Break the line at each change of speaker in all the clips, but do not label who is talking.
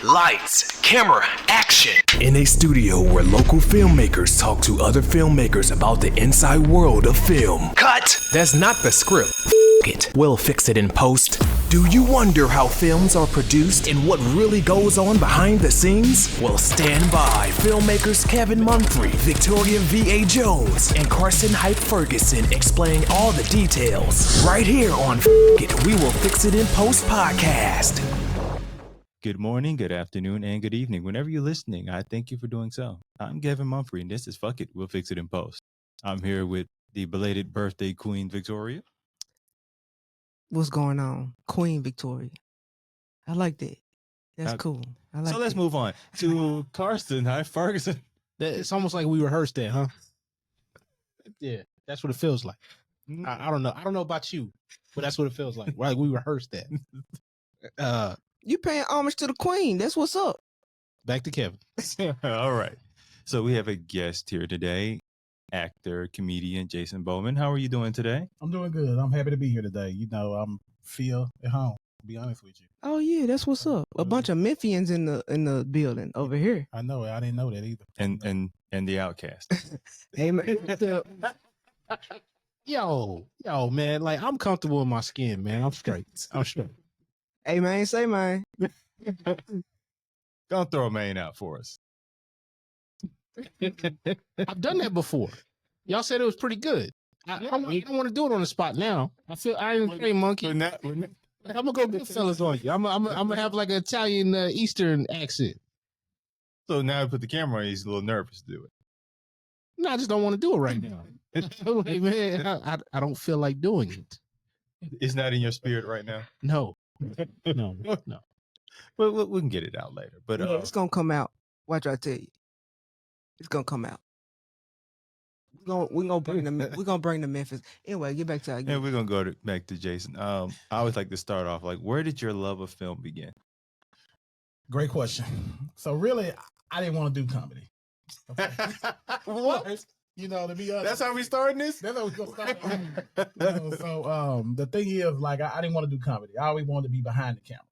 Lights, camera, action.
In a studio where local filmmakers talk to other filmmakers about the inside world of film.
Cut.
That's not the script. It. We'll fix it in post. Do you wonder how films are produced and what really goes on behind the scenes? Well, stand by. Filmmakers Kevin Mumphrey, Victoria V.A. Jones, and Carson Hype Ferguson explain all the details. Right here on It, We Will Fix It in Post podcast.
Good morning, good afternoon, and good evening. Whenever you're listening, I thank you for doing so. I'm Kevin Mumphrey, and this is Fuck It, We'll Fix It in Post. I'm here with the belated birthday queen, Victoria.
What's going on? Queen Victoria. I like that. That's cool. I like
so let's move on to Carson Hype Ferguson.
It's almost like we rehearsed that, huh? Yeah, that's what it feels like. I don't know. I don't know about you, but that's what it feels like. Like we rehearsed that.
You paying homage to the queen. That's what's up.
Back to Kevin.
All right. So we have a guest here today, actor, comedian Jason Bowman. How are you doing today?
I'm doing good. I'm happy to be here today. You know, I'm feel at home, to be honest with you.
Oh yeah, that's what's up. A bunch of Memphians in the building over here.
I know it. I didn't know that either.
And the outcast.
Hey man.
Yo, man. Like I'm comfortable in my skin, man. I'm straight.
Hey man, say man.
Gonna throw a main out for us.
I've done that before. Y'all said it was pretty good. I don't want to do it on the spot now. I feel I ain't afraid, monkey. I'm gonna go good fellas on you. I'm gonna have like an Italian Eastern accent.
So now I put the camera on, he's a little nervous to do it.
No, I just don't want to do it right now. Like, man, I don't feel like doing it.
It's not in your spirit right now.
No.
Well, we can get it out later. But
Yeah, it's gonna come out. Watch what I tell you. It's gonna come out. We're gonna bring the Memphis. Anyway, get back to our
and we're gonna go back to Jason. I always like to start off like, where did your love of film begin?
Great question. So really, I didn't want to do comedy. Okay.
What?
You know, to be honest.
That's how we starting this?
That's how we gonna start. So the thing is, like, I didn't want to do comedy. I always wanted to be behind the camera.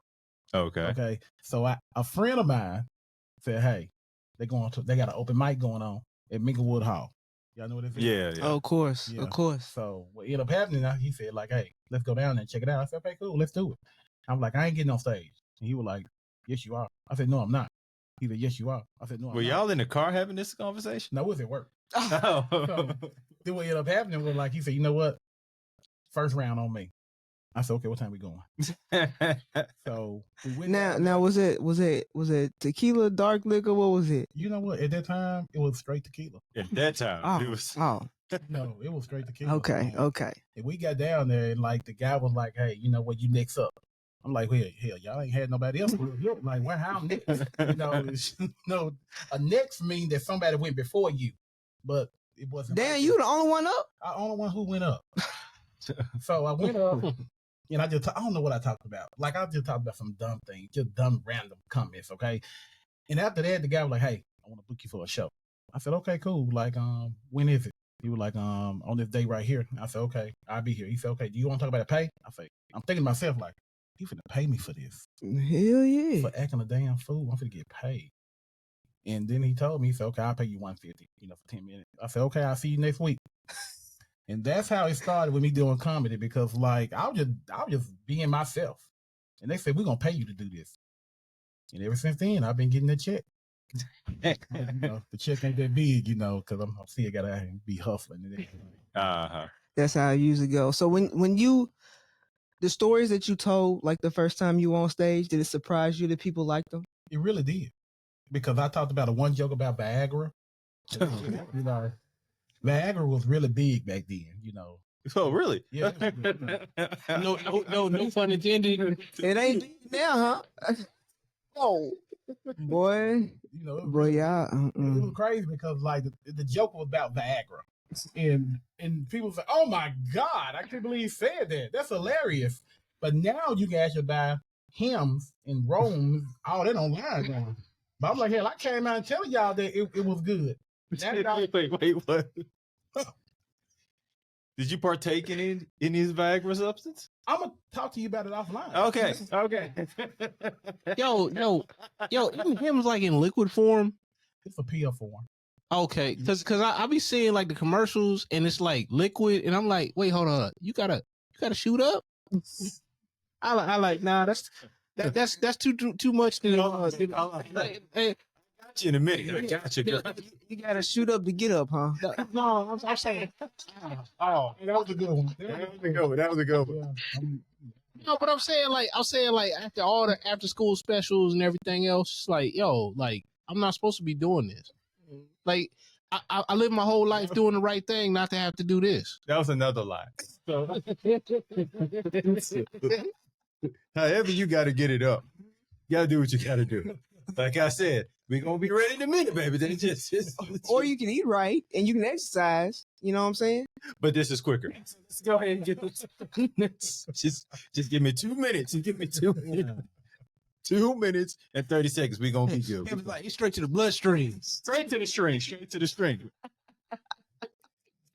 Okay.
Okay. So a friend of mine said, "Hey, they got an open mic going on at Minglewood Hall. Y'all know what it is?"
Yeah.
Oh, of course.
Yeah.
Of course.
So what ended up happening, he said, like, "Hey, let's go down there and check it out." I said, "Okay, cool, let's do it." I'm like, "I ain't getting on stage." And he was like, "Yes, you are." I said, "No, I'm not." He said, "Yes, you are." I said, "No, I'm
Were
not."
y'all in the car having this conversation?
No, it was at work.
Oh.
So then what ended up happening was, like, he said, "You know what? First round on me." I said, "Okay, what time we going?" So we went
Now was it tequila, dark liquor? What was it?
You know what? At that time, it was straight tequila.
At that time, it was.
No, it was straight tequila.
Okay.
And we got down there, and like the guy was like, "Hey, you know what? You next up." I'm like, "Well, hell, y'all ain't had nobody else." Like, well, how I'm next? A next mean that somebody went before you, but it wasn't.
Damn,
like
you
that.
the only one up?
I only one who went up. So I went up, and I don't know what I talked about. Like, I just talked about some dumb things, just dumb random comments, okay? And after that, the guy was like, "Hey, I want to book you for a show." I said, "Okay, cool. Like, when is it?" He was like, "On this day right here." I said, "Okay, I'll be here." He said, "Okay, do you want to talk about the pay?" I said, I'm thinking to myself, like, he finna pay me for this.
Hell yeah.
For acting a damn fool, I'm finna get paid. And then he told me, he said, "Okay, I'll pay you $150, for 10 minutes." I said, "Okay, I'll see you next week." And that's how it started with me doing comedy, because like I was just being myself. And they said, "We're gonna pay you to do this." And ever since then, I've been getting the check. The check ain't that big, because I'm still gotta be hustling and everything.
That's how it usually goes. So when you the stories that you told, like the first time you were on stage, did it surprise you that people liked them?
It really did, because I talked about one joke about Viagra. Viagra was really big back then.
Oh, really?
Yeah.
No pun intended.
It ain't deep now, huh? Oh, boy. Boy, y'all.
It was crazy because like the joke was about Viagra. And people say, "Oh my God, I can't believe he said that. That's hilarious." But now you can actually buy hymns and Rome, all that online now. But I'm like, hell, I came out and telling y'all that it was good.
Wait, what? Did you partake in any of his Viagra substance?
I'm gonna talk to you about it offline.
Okay.
Yo, him's like in liquid form.
It's a pill form.
Okay, because I be seeing like the commercials and it's like liquid, and I'm like, wait, hold on, you gotta shoot up. I like nah, that's too much. To, hey,
In a minute. I got you, girl.
You gotta shoot up to get up, huh?
no, I'm saying.
Oh, that was a good one.
That was a good one.
No, but I'm saying like after all the after school specials and everything else, like yo, like I'm not supposed to be doing this. Like I live my whole life doing the right thing, not to have to do this.
That was another lie. However, you got to get it up. You got to do what you got to do. Like I said, we're going to be ready in a minute, baby. Then just
Or you can eat right and you can exercise. You know what I'm saying?
But this is quicker. Let's go ahead and get those 2 minutes. Just give me 2 minutes. And give me 2 minutes. 2 minutes and 30 seconds. We're going to be good.
It was like straight to the bloodstream.
Straight to the string. Straight to the string.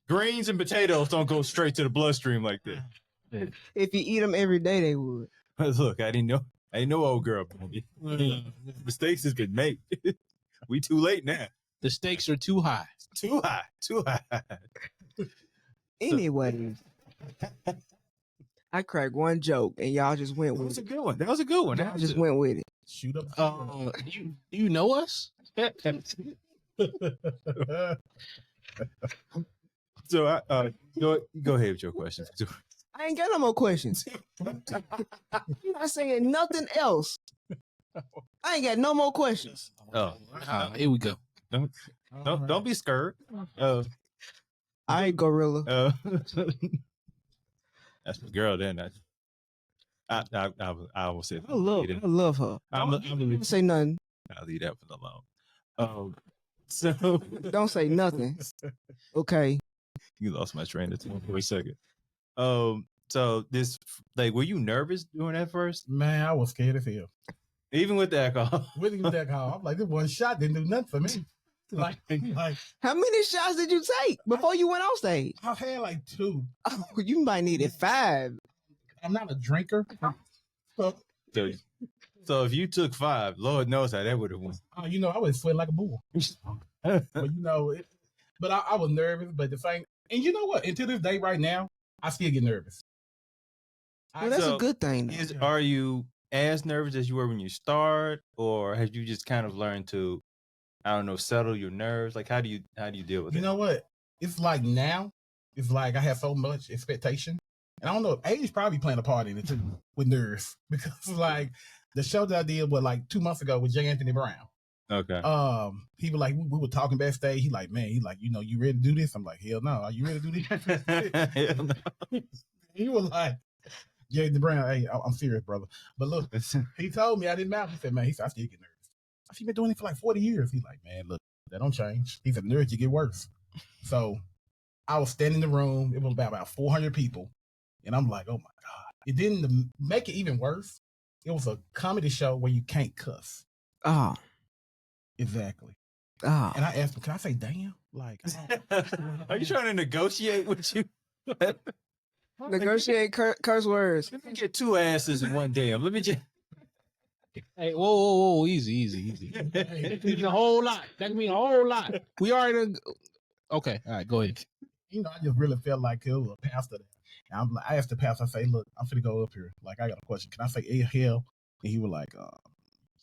Greens and potatoes don't go straight to the bloodstream like that.
If you eat them every day, they would.
But look, I didn't know old girl. Baby. Mistakes has been made. We too late now.
The stakes are too high.
Too high.
Anyway, I cracked one joke and y'all just went
That was
with
a
it.
good one. That was a good one.
Y'all just went with it.
Shoot up.
Do you know us?
So go ahead with your question.
I ain't got no more questions. You're not saying nothing else. I ain't got no more questions.
Oh,
Here we go.
don't be scared.
I ain't gorilla.
That's my girl. Then I will say.
I love her. Don't say nothing.
I'll leave that one alone. So
Don't say nothing. Okay.
you lost my train of thought for a second. So this, like, were you nervous doing that first?
Man, I was scared as hell.
Even with the alcohol?
With that call, I'm like, this one shot didn't do nothing for me. Like,
How many shots did you take before you went on stage?
I've had like 2.
Oh, you might need it 5.
I'm not a drinker. So,
So if you took 5, Lord knows how that would have went.
I would sweat like a bull. But I was nervous. But the thing, and you know what? Until this day, right now, I still get nervous.
Well, that's
So,
a good thing. though.
Are you as nervous as you were when you start, or have you just kind of learned to, I don't know, settle your nerves? Like, how do you deal with it?
You know what? It's like now, it's like I have so much expectation. And I don't know, age probably playing a part in it too, with nerves. Because like the show that I did like 2 months ago with J. Anthony Brown.
Okay.
He was like, we were talking backstage. He like, man, you ready to do this? I'm like, hell no. Are you ready to do this?
Hell no.
He was like, J. Anthony Brown, hey, I'm serious, brother. But look, he told me I didn't matter. He said, man, I still get nervous. I said, you been doing it for like 40 years. He's like, man, look, that don't change. He said, nerves, you get worse. So I was standing in the room. It was about 400 people. And I'm like, oh my God. It didn't make it even worse. It was a comedy show where you can't cuss.
Oh.
Exactly.
Oh.
And I asked him, can I say damn? Like,
Are you trying to negotiate with you?
Negotiate curse words.
Let me get 2 asses in one damn. Let me just.
Hey, whoa, easy. That can mean a whole lot. That can mean a whole lot. We already. Okay, all right, go ahead.
I just really felt like it was a pastor there. And I asked the pastor, I say, look, I'm finna go up here. Like, I got a question. Can I say hell? And he was like,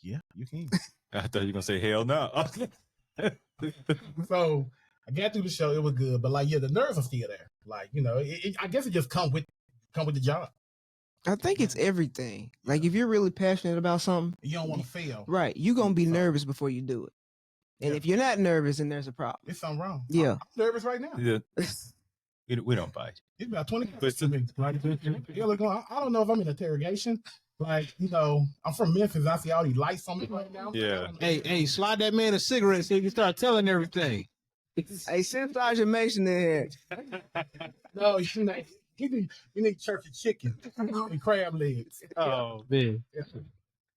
yeah, you can.
I thought you were gonna say hell no.
So I got through the show. It was good. But like, yeah, the nerves are still there. Like, I guess it just come with the job.
I think it's everything. Like if you're really passionate about something,
You don't want to fail.
right, you're going to be nervous before you do it. And
Yeah.
if you're not nervous, then there's a problem.
It's something wrong.
Yeah.
I'm nervous right now.
Yeah. We don't bite.
It's about 20 minutes to me. Right? Yeah, look, I don't know if I'm in interrogation. Like, I'm from Memphis. I see all these lights on me right now.
Yeah.
Hey, slide that man a cigarette so he can start telling everything.
Hey, send Sergeant Mason in here.
No, you need turkey chicken and crab legs.
Oh, man.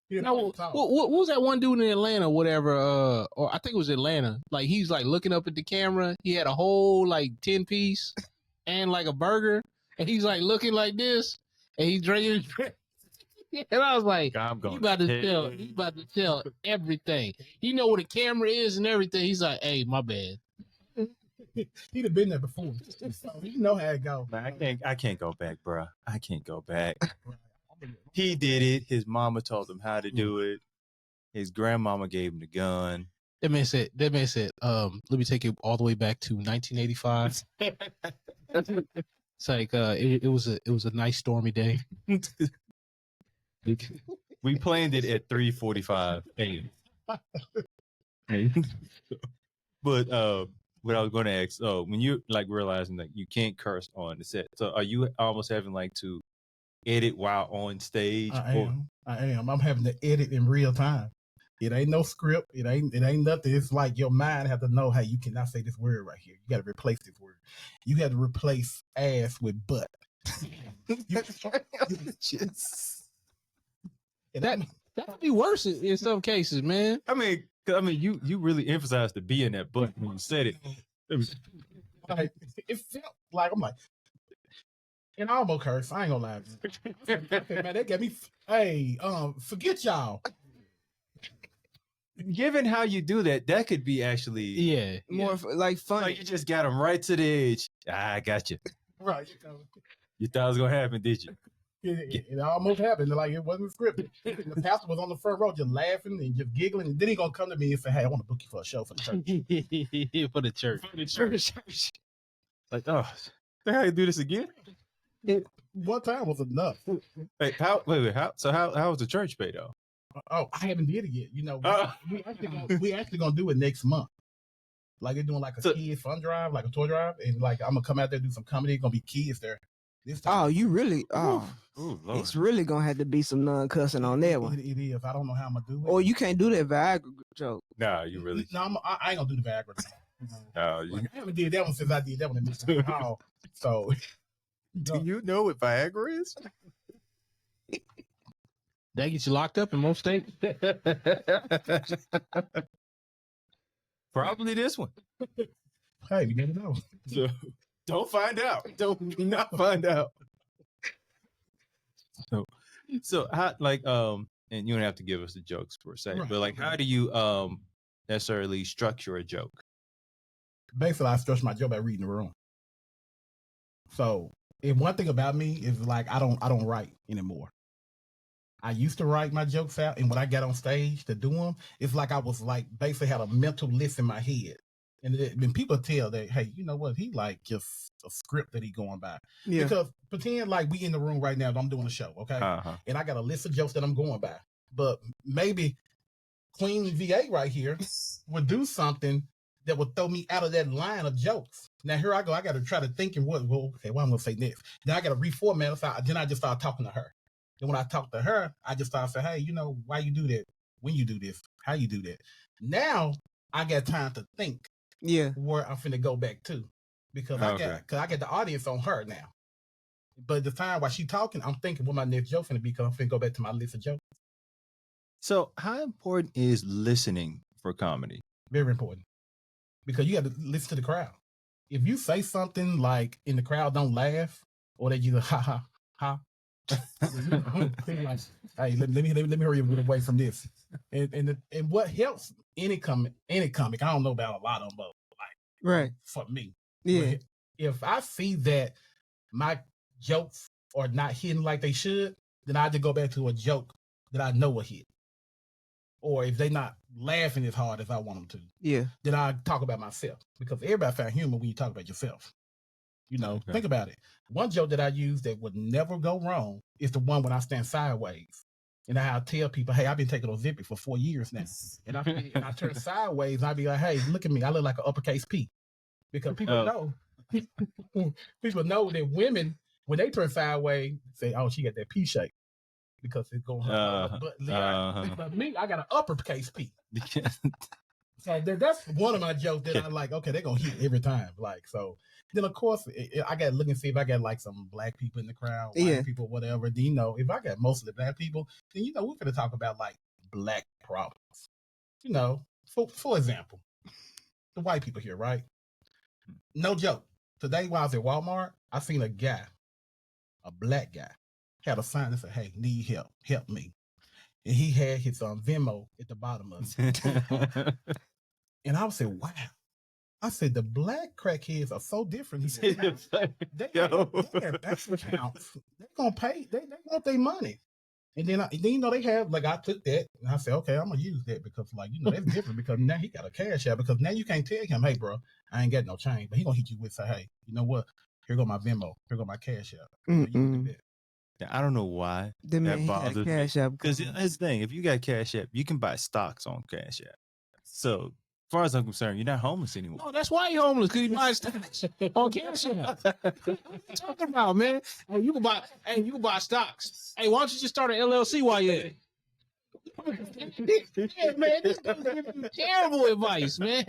You
Now,
know,
what was that one dude in Atlanta, whatever, or I think it was Atlanta. Like, he's like looking up at the camera. He had a whole like 10-piece. and like a burger, and he's like looking like this, and he's drinking. And I was like,
I'm
he
going
about to
to
tell, he about to tell everything. He know where the camera is and everything. He's like, hey, my bad.
He'd have been there before. So you know how it go.
Man, I can't go back, bro. I can't go back. He did it. His mama told him how to do it. His grandmama gave him the gun.
That man said, let me take you all the way back to 1985. It's like it was a nice stormy day.
We planned it at 3:45 a.m. But what I was going to ask, when you like realizing that you can't curse on the set, so are you almost having like to edit while on stage?
I am. I'm having to edit in real time. It ain't no script. It ain't nothing. It's like your mind have to know, hey, you cannot say this word right here. You got to replace this word. You got to replace ass with butt.
That would be worse in some cases, man.
I mean, you really emphasized the B in that butt when you said it.
Like, it felt like I'm like, and I almost curse. I ain't gonna lie. Man, they got me. Hey, forget y'all.
Given how you do that, that could be actually
More like funny.
Like you just got him right to the edge. I got you.
Right.
You thought it was gonna happen, did you?
It almost happened. Like it wasn't scripted. The pastor was on the front row just laughing and just giggling. And then he gonna come to me and say, hey, I want to book you for a show for the church.
For the church.
Like, oh, how you do this again?
One time was enough.
Hey, how was the church pay though?
Oh, I haven't did it yet. You know, we actually gonna do it next month. Like they're doing like a kids fun drive, like a toy drive, and like I'm gonna come out there and do some comedy. Gonna be kids there. This time.
Oh, you really? Oh,
Ooh, Lord.
it's really gonna have to be some non-cussing on that one.
It is. I don't know how I'm gonna do it.
Or you can't do that Viagra joke.
Nah, you really.
No, I ain't gonna do the Viagra.
No, you.
Like, I haven't did that one since I did that one in Mr. Hall. So,
Do you know what Viagra is?
That gets you locked up in most states.
Probably this one.
hey, you never know.
So, don't find out. Don't not find out. So how like and you don't have to give us the jokes per se,
Right.
but like how do you necessarily structure a joke?
Basically, I structure my joke by reading the room. So, if one thing about me is like I don't write anymore. I used to write my jokes out, and when I got on stage to do them, it's like I was like basically had a mental list in my head. And when people tell that, hey, you know what, he like just a script that he going by.
Yeah.
Because pretend like we in the room right now, I'm doing a show, okay? And I got a list of jokes that I'm going by. But maybe Queen VA right here would do something that would throw me out of that line of jokes. Now here I go. I got to try to think and what I'm going to say next. Then I got to reformat. Then I just start talking to her. And when I talk to her, I just start saying, hey, you know, why you do that? When you do this? How you do that? Now I got time to think where I'm finna go back to. Because I got the audience on her now. But the time while she talking, I'm thinking what my next joke finna be because I'm finna go back to my list of jokes.
So how important is listening for comedy?
Very important. Because you got to listen to the crowd. If you say something like and the crowd don't laugh, or they just ha ha ha. Like, hey, let me hurry up and get away from this. And what helps any comic, I don't know about a lot of them, but like
Right.
for me.
Yeah.
If I see that my jokes are not hitting like they should, then I just go back to a joke that I know will hit. Or if they're not laughing as hard as I want them to, then I talk about myself. Because everybody find humor when you talk about yourself. You know, think about it. One joke that I use that would never go wrong is the one when I stand sideways. And I tell people, hey, I've been taking Ozempic for 4 years now. And I turn sideways and I be like, hey, look at me. I look like an uppercase P. Because people know that women, when they turn sideways, say, oh, she got that P shape. Because it's going but me, I got an uppercase P. So that's one of my jokes that I like. Okay, they're gonna hit every time. Like so. Then of course I got to look and see if I got like some black people in the crowd, white people, whatever. Then you know if I got most of the black people, then you know we're gonna talk about like black problems. You know, for example, the white people here, right? No joke. today while I was at Walmart, I seen a guy, a black guy, had a sign that said, "Hey, need help me," and he had his Venmo at the bottom of it. And I was saying, "Wow." I said, the black crackheads are so different. He said, they have bank accounts. They're gonna pay. They want their money. And then they have, like, I took that and I said, okay, I'm gonna use that because, like, that's different because now he got a cash out, because now you can't tell him, hey, bro, I ain't got no change, but he gonna hit you with, say, hey, you know what? Here go my Venmo. Here go my cash out.
I don't know why
The man
that
had
bothers
cash
me.
app.
Because here's the thing: if you got Cash App, you can buy stocks on Cash App. So, as far as I'm concerned, you're not homeless anymore.
No, that's why you're homeless, because you buy stocks on Cash App. What are you talking about, man? Hey, you can buy stocks. Hey, why don't you just start an LLC while you're at it? Yeah, man, this dude's giving you terrible advice, man.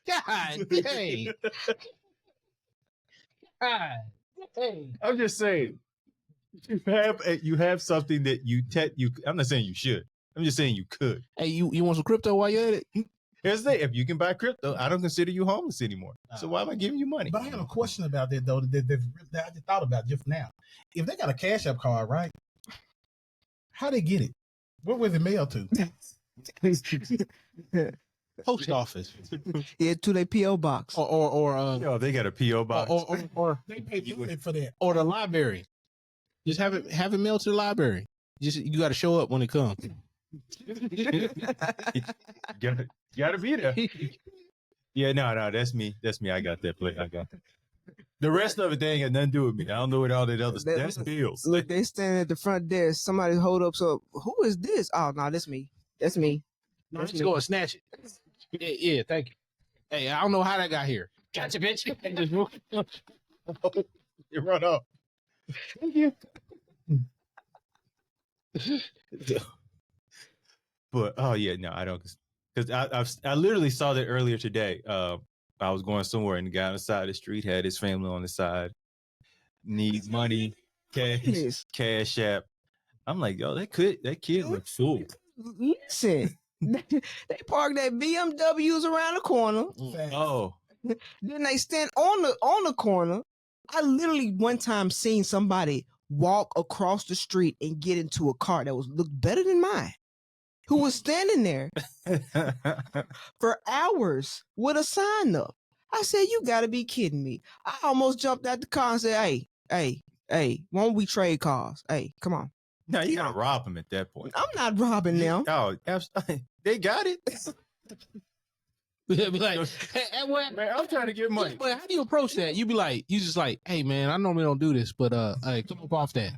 God dang. God dang.
I'm just saying, you have something that you. I'm not saying you should. I'm just saying you could.
Hey, you want some crypto while you're at it?
Here's the thing: if you can buy crypto, I don't consider you homeless anymore. So why am I giving you money?
But I have a question about that, though, that I just thought about just now. If they got a Cash App card, right? How they get it? Where was it mailed to?
Post office.
Yeah, to their P.O. box.
Yo, they got a PO box.
Or
They pay for that.
or the library. Just have it mailed to the library. You got to show up when it comes.
gotta be there. Yeah, no, that's me. That's me. I got that plate. I got that. The rest of it, they ain't got nothing to do with me. I don't know what all that other stuff. That's bills.
Look, they standing at the front desk. Somebody hold up. So who is this? Oh no, that's me. That's me.
No, just go and snatch it. Yeah, thank you. Hey, I don't know how that got here. Gotcha, bitch.
You run off.
Thank you.
But oh yeah, no, I don't, because I literally saw that earlier today. I was going somewhere and the guy on the side of the street had his family on the side, needs money, cash app. I'm like, yo, that kid looks fool.
Listen, they park their BMWs around the corner.
Oh,
Then they stand on the corner. I literally one time seen somebody walk across the street and get into a car that looked better than mine, who was standing there for hours with a sign up. I said, you gotta be kidding me. I almost jumped out the car and said, hey, won't we trade cars? Hey, come on.
no, you gotta rob him at that point.
I'm not robbing them.
Oh, absolutely. They got it.
Be like, hey,
Man, I'm trying to get money.
but how do you approach that? You just like, hey man, I normally don't do this, but hey, come up off that.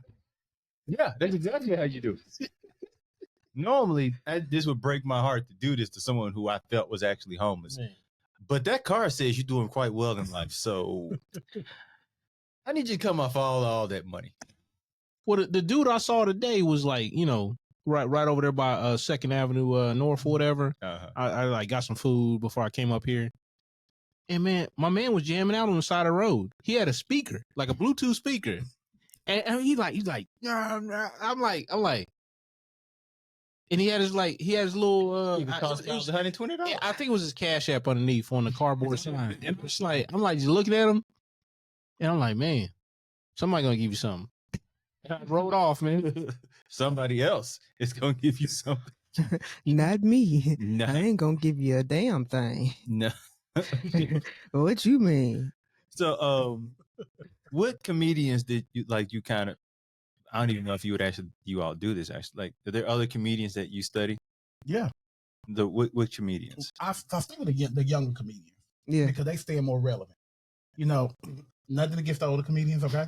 Yeah, that's exactly how you do it. Normally, this would break my heart to do this to someone who I felt was actually homeless.
Man.
But that card says you're doing quite well in life, so I need you to come off all that money.
Well, the dude I saw today was like, right over there by 2nd Avenue North or whatever.
Uh-huh.
I like got some food before I came up here. And man, my man was jamming out on the side of the road. He had a speaker, like a Bluetooth speaker. And he's like, nah. I'm like, and he had his little
It was $120.
yeah, I think it was his Cash App underneath on the cardboard sign. And I'm like just looking at him, and I'm like, man, somebody gonna give you something. And I rode off, man.
Somebody else is gonna give you something.
Not me.
No.
I ain't gonna give you a damn thing.
No.
What you mean?
So, what comedians did you kind of? I don't even know if you all do this actually. Like, are there other comedians that you study?
Yeah.
What comedians?
I study with the younger comedians.
Yeah.
Because they stay more relevant. Nothing against the older comedians, okay?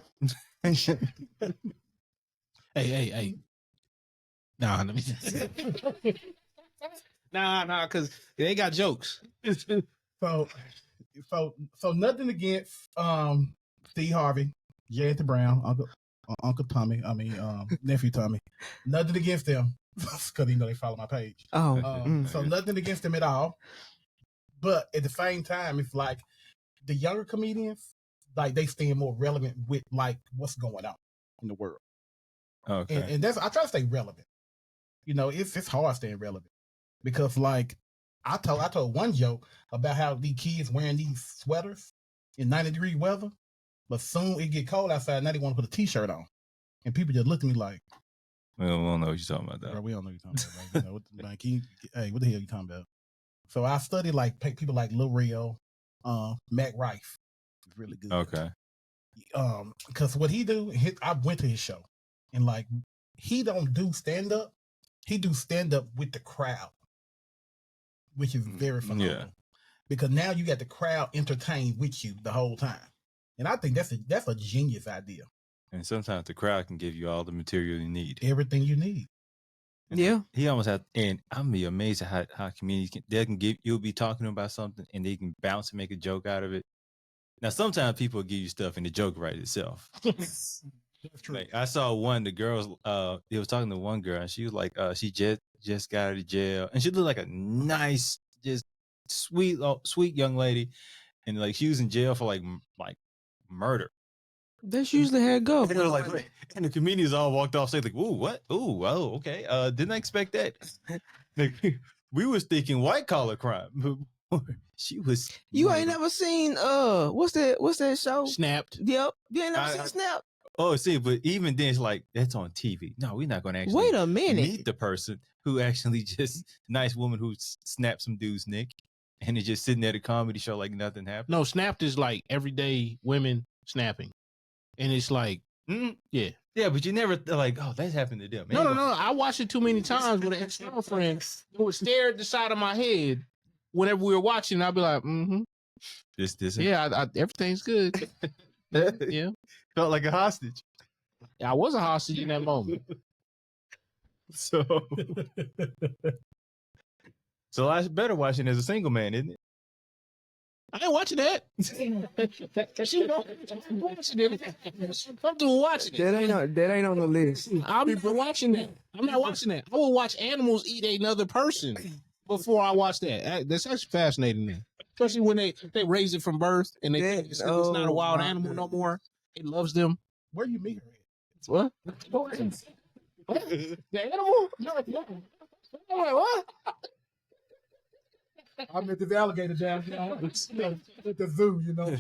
Hey. Nah, let me. Nah, because they got jokes.
So nothing against Steve Harvey, J. Brown, Uncle Tommy. Nephew Tommy. Nothing against them, because they follow my page.
Oh,
So nothing against them at all. But at the same time, it's like the younger comedians, like they stay more relevant with like what's going on in the world.
Okay.
And that's I try to stay relevant. It's hard staying relevant because like I told one joke about how these kids wearing these sweaters in 90-degree weather. But soon it get cold outside. Now they want to put a t-shirt on, and people just look at me like,
We don't know what you're talking about,
bro,
though.
we don't know what you're talking about. Like, you know, hey, what the hell you talking about? So I studied like people like Lil Rio, Mac Rife. It's really good.
Okay.
Because what he do, I went to his show, and like he don't do stand up. He do stand up with the crowd, which is very phenomenal.
Yeah.
Because now you got the crowd entertained with you the whole time, and I think that's a genius idea.
And sometimes the crowd can give you all the material you need.
Everything you need.
Yeah.
He almost had, and I'm be amazed at how comedians can give, you'll be talking about something and they can bounce and make a joke out of it. Now, sometimes people give you stuff and the joke writes itself.
That's true.
Like I saw the girls, they was talking to one girl and she was like, she just got out of jail and she looked like a nice, just sweet young lady. And like she was in jail for like murder.
That's usually how it goes.
And they were like, wait. And the comedians all walked off stage like, ooh, what? Ooh, oh, okay. Didn't expect that. Like, we was thinking white collar crime. She was.
You ain't never seen what's that show?
Snapped.
Yep. You ain't never seen Snap.
Oh, see, but even then it's like that's on TV. No, we're not going to actually
Wait a minute.
meet the person who actually just nice woman who snapped some dude's neck and is just sitting at a comedy show like nothing happened.
No, snapped is like everyday women snapping, and it's like, yeah.
Yeah, but you never like, oh, that's happened to them.
No. I watched it too many times with an ex-girlfriend who would stare at the side of my head whenever we were watching. I'd be like,
This.
yeah, everything's good. Yeah,
Felt like a hostage.
I was a hostage in that moment.
So I better watching as a single man, isn't it?
I ain't watching that. She don't watching it. I'm doing watching it.
That ain't on the list.
I'll be watching that. I'm not watching that. I will watch animals eat another person before I watch that. That's actually fascinating. Then. Especially when they raise it from birth and they think it's not a wild animal no more. It loves them.
Where you meet her at?
What? The animal? No. I'm like, what?
I met this alligator down here at the zoo, you know.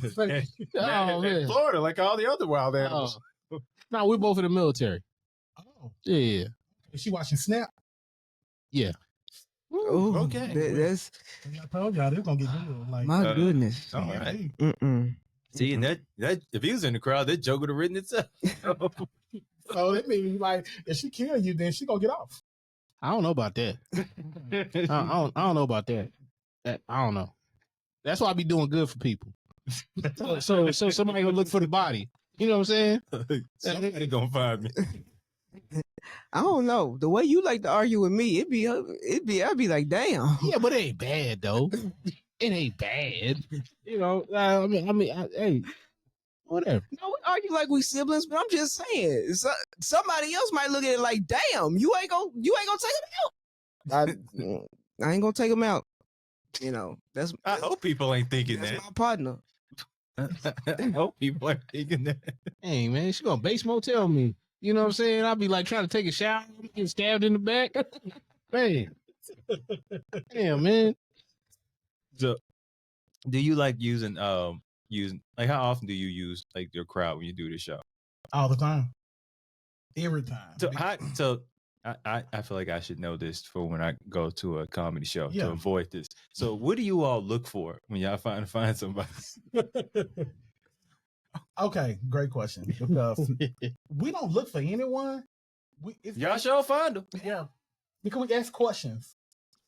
Oh, man.
Florida, like all the other wild animals.
No, we're both in the military.
Oh,
Yeah.
is she watching Snap?
Yeah.
Ooh,
Okay.
That's
I told y'all this gonna get good. Like,
my goodness.
All right.
Mm-mm.
See, and that if he was in the crowd, that joke would have written itself.
so that means like if she kill you, then she gonna get off.
I don't know about that. I don't know about that. I don't know. That's why I be doing good for people. So somebody gonna look for the body. You know what I'm saying?
Somebody gonna find me.
I don't know. The way you like to argue with me, I'd be like, damn.
Yeah, but it ain't bad though. It ain't bad. You know, hey, whatever.
No, we argue like we siblings, but I'm just saying, somebody else might look at it like, damn, you ain't gonna take him out. I ain't gonna take him out. You know,
I hope people ain't thinking
that's
that.
my partner.
I hope people ain't thinking that.
Hey man, she gonna base motel me. You know what I'm saying? I'll be like trying to take a shower, get stabbed in the back. Man. Damn, man.
So, do you like using like how often do you use like your crowd when you do the show?
All the time. Every time.
So I feel like I should know this for when I go to a comedy show
Yeah.
to avoid this. So what do you all look for when y'all find somebody?
Okay, great question. Because we don't look for anyone.
Y'all sure find them.
Yeah. Because we ask questions.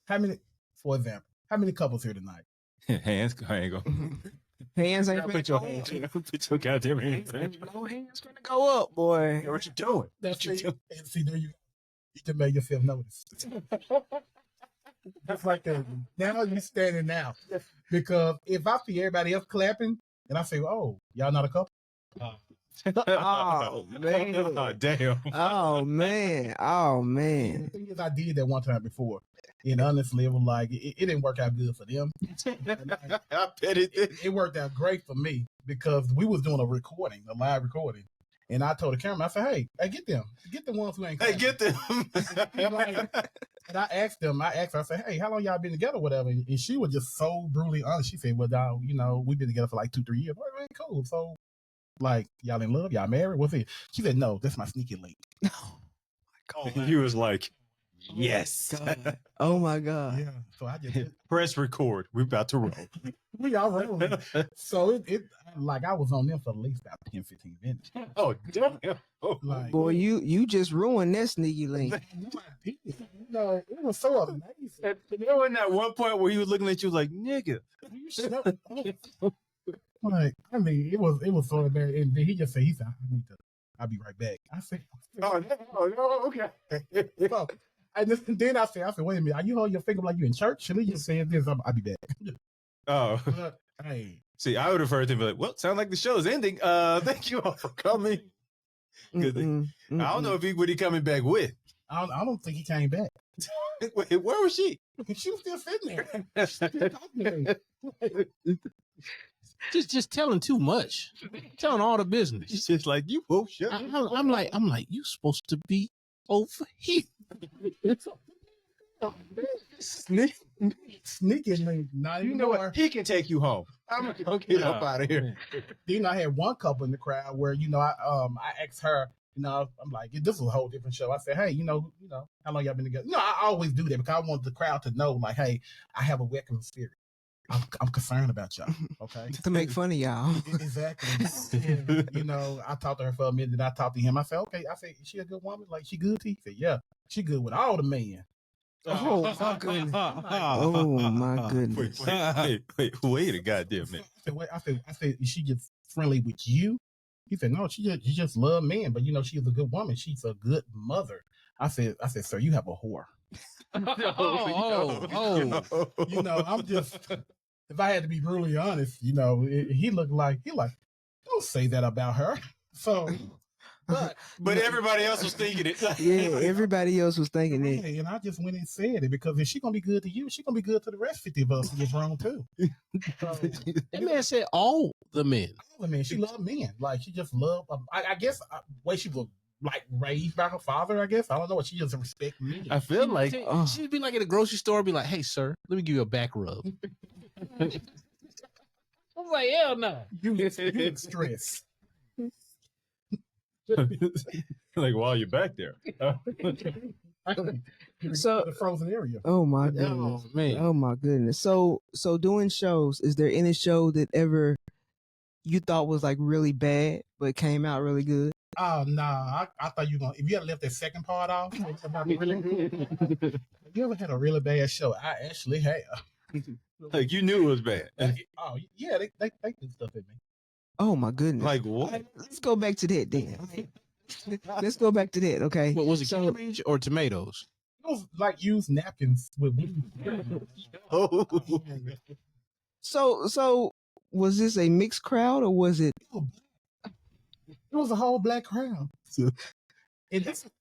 For example, how many couples here tonight?
Hands, I ain't go.
Hands ain't
Put your hands. Put your goddamn hands.
No hands gonna go up, boy.
What you doing?
That's what you do. And see, there you go. You can make yourself notice. Just like that. Now you standing now. Because if I see everybody else clapping, and I say, oh, y'all not a couple?
Oh man.
Oh, damn.
Oh man. Oh man.
The thing is, I did that one time before. And honestly, it was like, it didn't work out good for them.
I bet it did.
It worked out great for me because we was doing a live recording. And I told the camera, I said, hey, get them. Get the ones who ain't
Hey,
clapping.
get them.
And I asked her, I said, hey, how long y'all been together, whatever? And she was just so brutally honest. She said, well, dog, we've been together for like 2-3 years. Well, cool. So Like, y'all in love? Y'all married? What's it? She said, no, that's my sneaky link.
And you was like, yes.
God. Oh my God.
Yeah. So I just
Press record. We're about to roll.
we all rolling. So it like I was on them for at least about 10, 15 minutes.
Oh, damn. Oh,
Like,
Boy, you just ruined that sneaky link.
you know, it was so amazing.
and there was that one point where he was looking at you like, nigga.
Like, I mean, it was so bad. And then he just said, I'll be right back. I said,
Oh, no, okay.
so, then I said, wait a minute, are you holding your finger like you in church? Should he just say this? I'll be back.
Oh,
But, hey,
see, I would have heard him be like, well, sound like the show's ending. Thank you all for coming.
Mm-mm,
I don't know if what he coming back with.
I don't think he came back.
Wait, where was she?
She was still sitting there. Still talking to me.
Just telling too much. Telling all the business.
She's just like, you both shut up.
I'm like, you supposed to be over here.
Sneaky link. Not
You
even
know
more.
what? He can take you home. I'm gonna go get up out of here.
Then I had one couple in the crowd where, I asked her, I'm like, this was a whole different show. I said, hey, how long y'all been together? I always do that because I want the crowd to know, like, hey, I have a welcome spirit. I'm concerned about y'all. Okay.
To make fun of y'all.
Exactly. And, I talked to her for a minute, then I talked to him. I said, okay. I said, is she a good woman? Like, she good to you? He said, yeah, she good with all the men.
Oh my goodness. Oh my goodness.
Wait a goddamn minute.
I said, is she just friendly with you? He said, no, she just love men, but she's a good woman. She's a good mother. I said, sir, you have a whore. I'm just, if I had to be brutally honest, he looked like, don't say that about her. So,
but everybody else was thinking it.
Yeah, everybody else was thinking it.
and I just went and said it because if she's gonna be good to you, she's gonna be good to the rest 50 of us who was wrong too. So,
That man said all the men.
all the men, she loved men. Like she just loved. I guess way she was like raised by her father. I guess I don't know. She just respect men.
I feel like
She'd be like at a grocery store, be like, hey, sir, let me give you a back rub. I'm like, hell no.
You stress.
like while you're back there.
So-
the frozen area.
Oh my goodness.
Oh, man.
Oh my goodness. So doing shows, is there any show that ever you thought was like really bad but came out really good?
Oh nah, I thought you gonna. If you had left that second part off, if you ever had a really bad show, I actually have.
Like you knew it was bad.
Oh yeah, they do stuff at me.
Oh my goodness.
Like what?
Let's go back to that then. Let's go back to that, okay?
What was it, cabbage or tomatoes?
It was like used napkins with me.
Oh.
So was this a mixed crowd or was it?
It was a whole black crowd.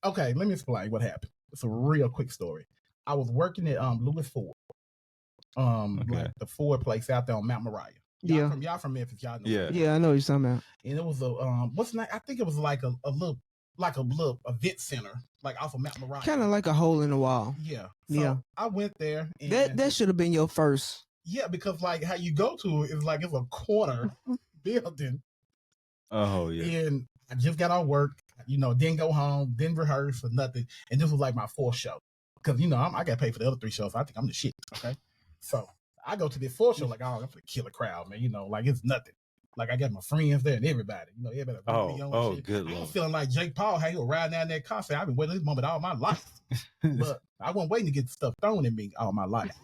Okay, let me explain what happened. It's a real quick story. I was working at Lewis Ford, like the Ford place out there on Mount Moriah. Y'all from Memphis, y'all know.
Yeah.
Yeah, I know what you're talking about.
And it was a what's the name? I think it was like a little event center, like off of Mount Moriah.
Kind of like a hole in the wall.
Yeah.
Yeah.
I went there. And
That should have been your first.
yeah, because like how you go to it is like it's a corner building.
Oh yeah.
And I just got off work, didn't go home, didn't rehearse or nothing. And this was like my fourth show. Because, I got paid for the other 3 shows. So I think I'm the shit. Okay. So I go to this fourth show, like, oh, I'm going to kill a crowd, man. Like it's nothing. Like I got my friends there and everybody. Everybody.
Oh,
shit.
good
I was
Lord.
feeling like Jake Paul, how he was riding down that concert. I've been waiting this moment all my life. But I wasn't waiting to get stuff thrown at me all my life.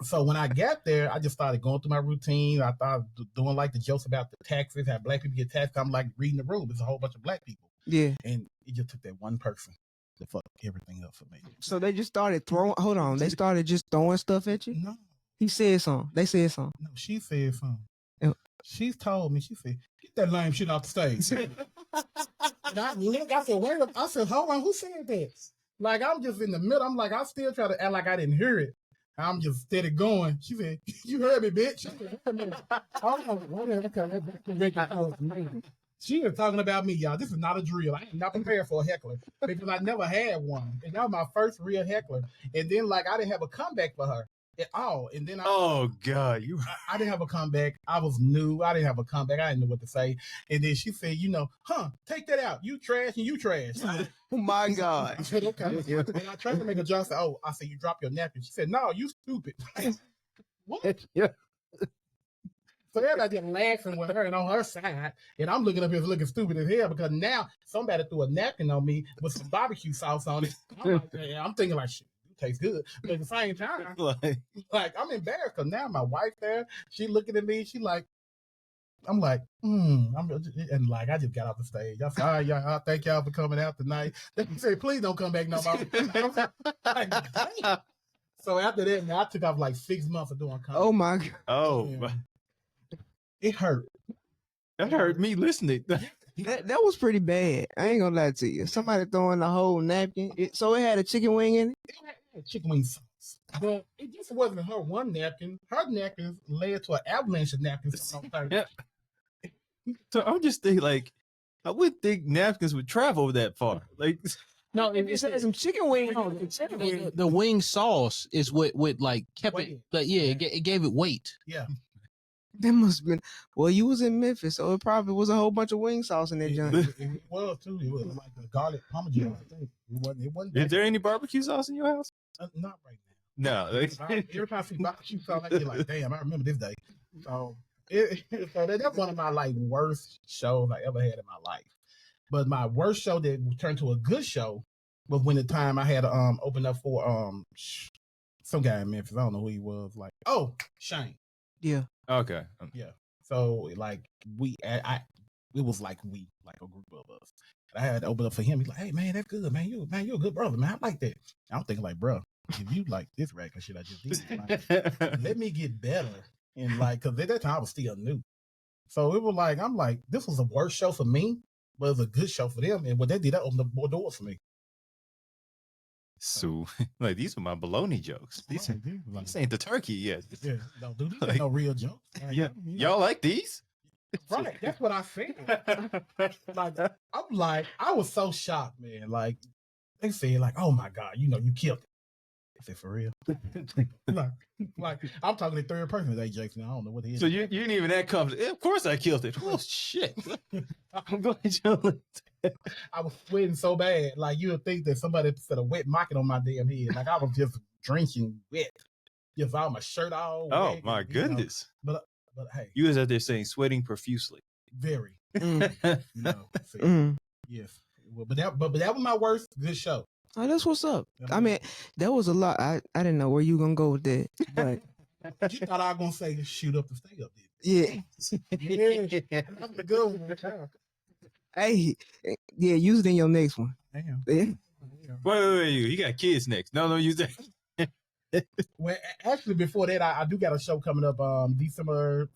So when I got there, I just started going through my routine. I started doing like the jokes about the taxes, how black people get taxed. I'm like reading the room. It's a whole bunch of black people.
Yeah.
And it just took that one person to fuck everything up for me.
So they just started throwing. Hold on. They started just throwing stuff at you.
No,
He said something. They said something.
no, she said something.
Oh.
She's told me, she said, get that lame shit off the stage. And I looked, I said, wait up. I said, hold on, who said that? Like, I'm just in the middle. I'm like, I still try to act like I didn't hear it. I'm just steady going. She said, you heard me, bitch. She was talking about me, y'all. This is not a drill. I am not prepared for a heckler because I never had one. And that was my first real heckler. And then, like, I didn't have a comeback for her. at all. And then
Oh God,
I didn't have a comeback. I was new. I didn't have a comeback. I didn't know what to say. And then she said, take that out. You trash and you trash.
Oh my God.
I said, okay. And I tried to make a joke. I said, you drop your napkin. She said, no, you stupid. What?
Yeah.
So everybody just laughing with her and on her side. And I'm looking up here looking stupid as hell because now somebody threw a napkin on me with some barbecue sauce on it. I'm thinking like, shit, it tastes good. But at the same time, like I'm embarrassed because now my wife there, she looking at me, she like, I'm like, and like I just got off the stage. I said, all right, y'all, thank y'all for coming out tonight. They said, please don't come back no more. Like, dang. So after that, man, I took off like 6 months of doing comedy.
Oh my God.
Oh,
Yeah. It hurt.
that hurt me listening.
That was pretty bad. I ain't gonna lie to you. Somebody throwing the whole napkin. So it had a chicken wing in it?
It had chicken wing sauce. But it just wasn't her one napkin. Her napkins led to an avalanche of napkins.
Yeah. So I'm just thinking, like, I wouldn't think napkins would travel that far. Like,
No,
It just had some chicken wing.
the wing sauce is what like kept it. But yeah, it gave it weight.
Yeah.
That must have been. Well, you was in Memphis, so it probably was a whole bunch of wing sauce in that joint.
It was too. It was like a garlic parmesan. I think. It wasn't
is there any barbecue sauce in your house?
not right now.
No.
Every time I see barbecue sauce, I get like, damn, I remember this day. So, so that's one of my like worst shows I ever had in my life. But my worst show that turned to a good show was when the time I had open up for some guy in Memphis. I don't know who he was. Like, Shane.
Yeah.
Okay.
Yeah. So like it was like a group of us. And I had to open up for him. He's like, hey man, that's good, man. You're a good brother, man. I like that. And I'm thinking like, bro, if you like this regular shit I just did, like, let me get better. And like, cause at that time I was still new. So it was like, I'm like, this was the worst show for me, but it was a good show for them. And what they did, that opened up more doors for me.
So, like, these are my baloney jokes. These ain't the turkey yet.
Yeah, no, dude, these
Like,
ain't no real jokes. Like,
Yeah. Y'all like these?
Right, that's what I said. Like, I'm like, I was so shocked, man. Like, they said, like, oh my God, you killed it. I said, for real? like, I'm talking in third person today, Jason. I don't know what it is.
So you ain't even that confident. Of course I killed it. Oh shit. I'm glad you
I was sweating so bad. Like, you would think that somebody put a wet market on my damn head. Like, I was just drinking wet. Just all my shirt all
Oh
wet,
my
you know.
goodness.
But hey,
You was out there saying sweating profusely.
very.
Mm.
See,
Mm.
yes. Well, but that was my worst good show.
Oh, that's what's up. I mean, that was a lot. I didn't know where you gonna go with that, but
You thought I was gonna say shoot up to stay up, did
yeah.
you? Yeah, that's a good one.
Hey, yeah, use it in your next one.
Damn.
Yeah.
Wait. You got kids next. No, use that.
Well, actually, before that, I do got a show coming up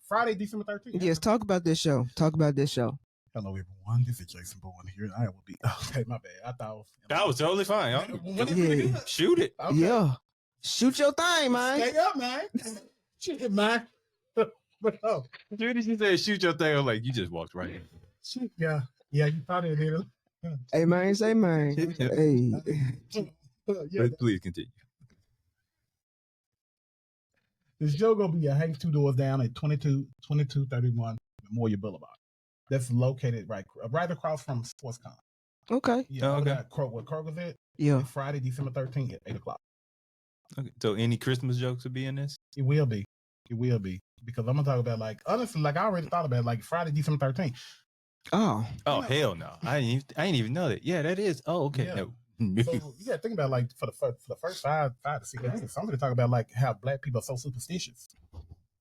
Friday, December 13th.
Yes, talk about this show.
Hello, everyone. This is Jason Bowman here. I will be. Okay, my bad. I thought
That was totally fine.
Yeah.
Shoot it.
Okay.
Yeah. Shoot your thing, man.
Stay up, man. Shoot it, man. But
As soon as you said shoot your thing, I'm like, you just walked right in.
shoot, yeah, you thought it did.
Hey, man, say, man. Hey.
Yeah,
Please continue.
the show gonna be a hang 2 doors down at 2231 Memorial Boulevard. That's located right across from SportsCon.
Okay.
Yeah,
okay.
What Kroger's at?
Yeah.
Friday, December 13th at 8 o'clock.
Okay. So any Christmas jokes will be in this?
It will be. Because I'm gonna talk about like honestly, like I already thought about like Friday, December 13th.
Oh.
Oh hell no! I ain't even know that. Yeah, that is. Oh okay.
Yeah.
No.
So you gotta think about like for the first five to 6 minutes, I'm gonna talk about like how black people are so superstitious.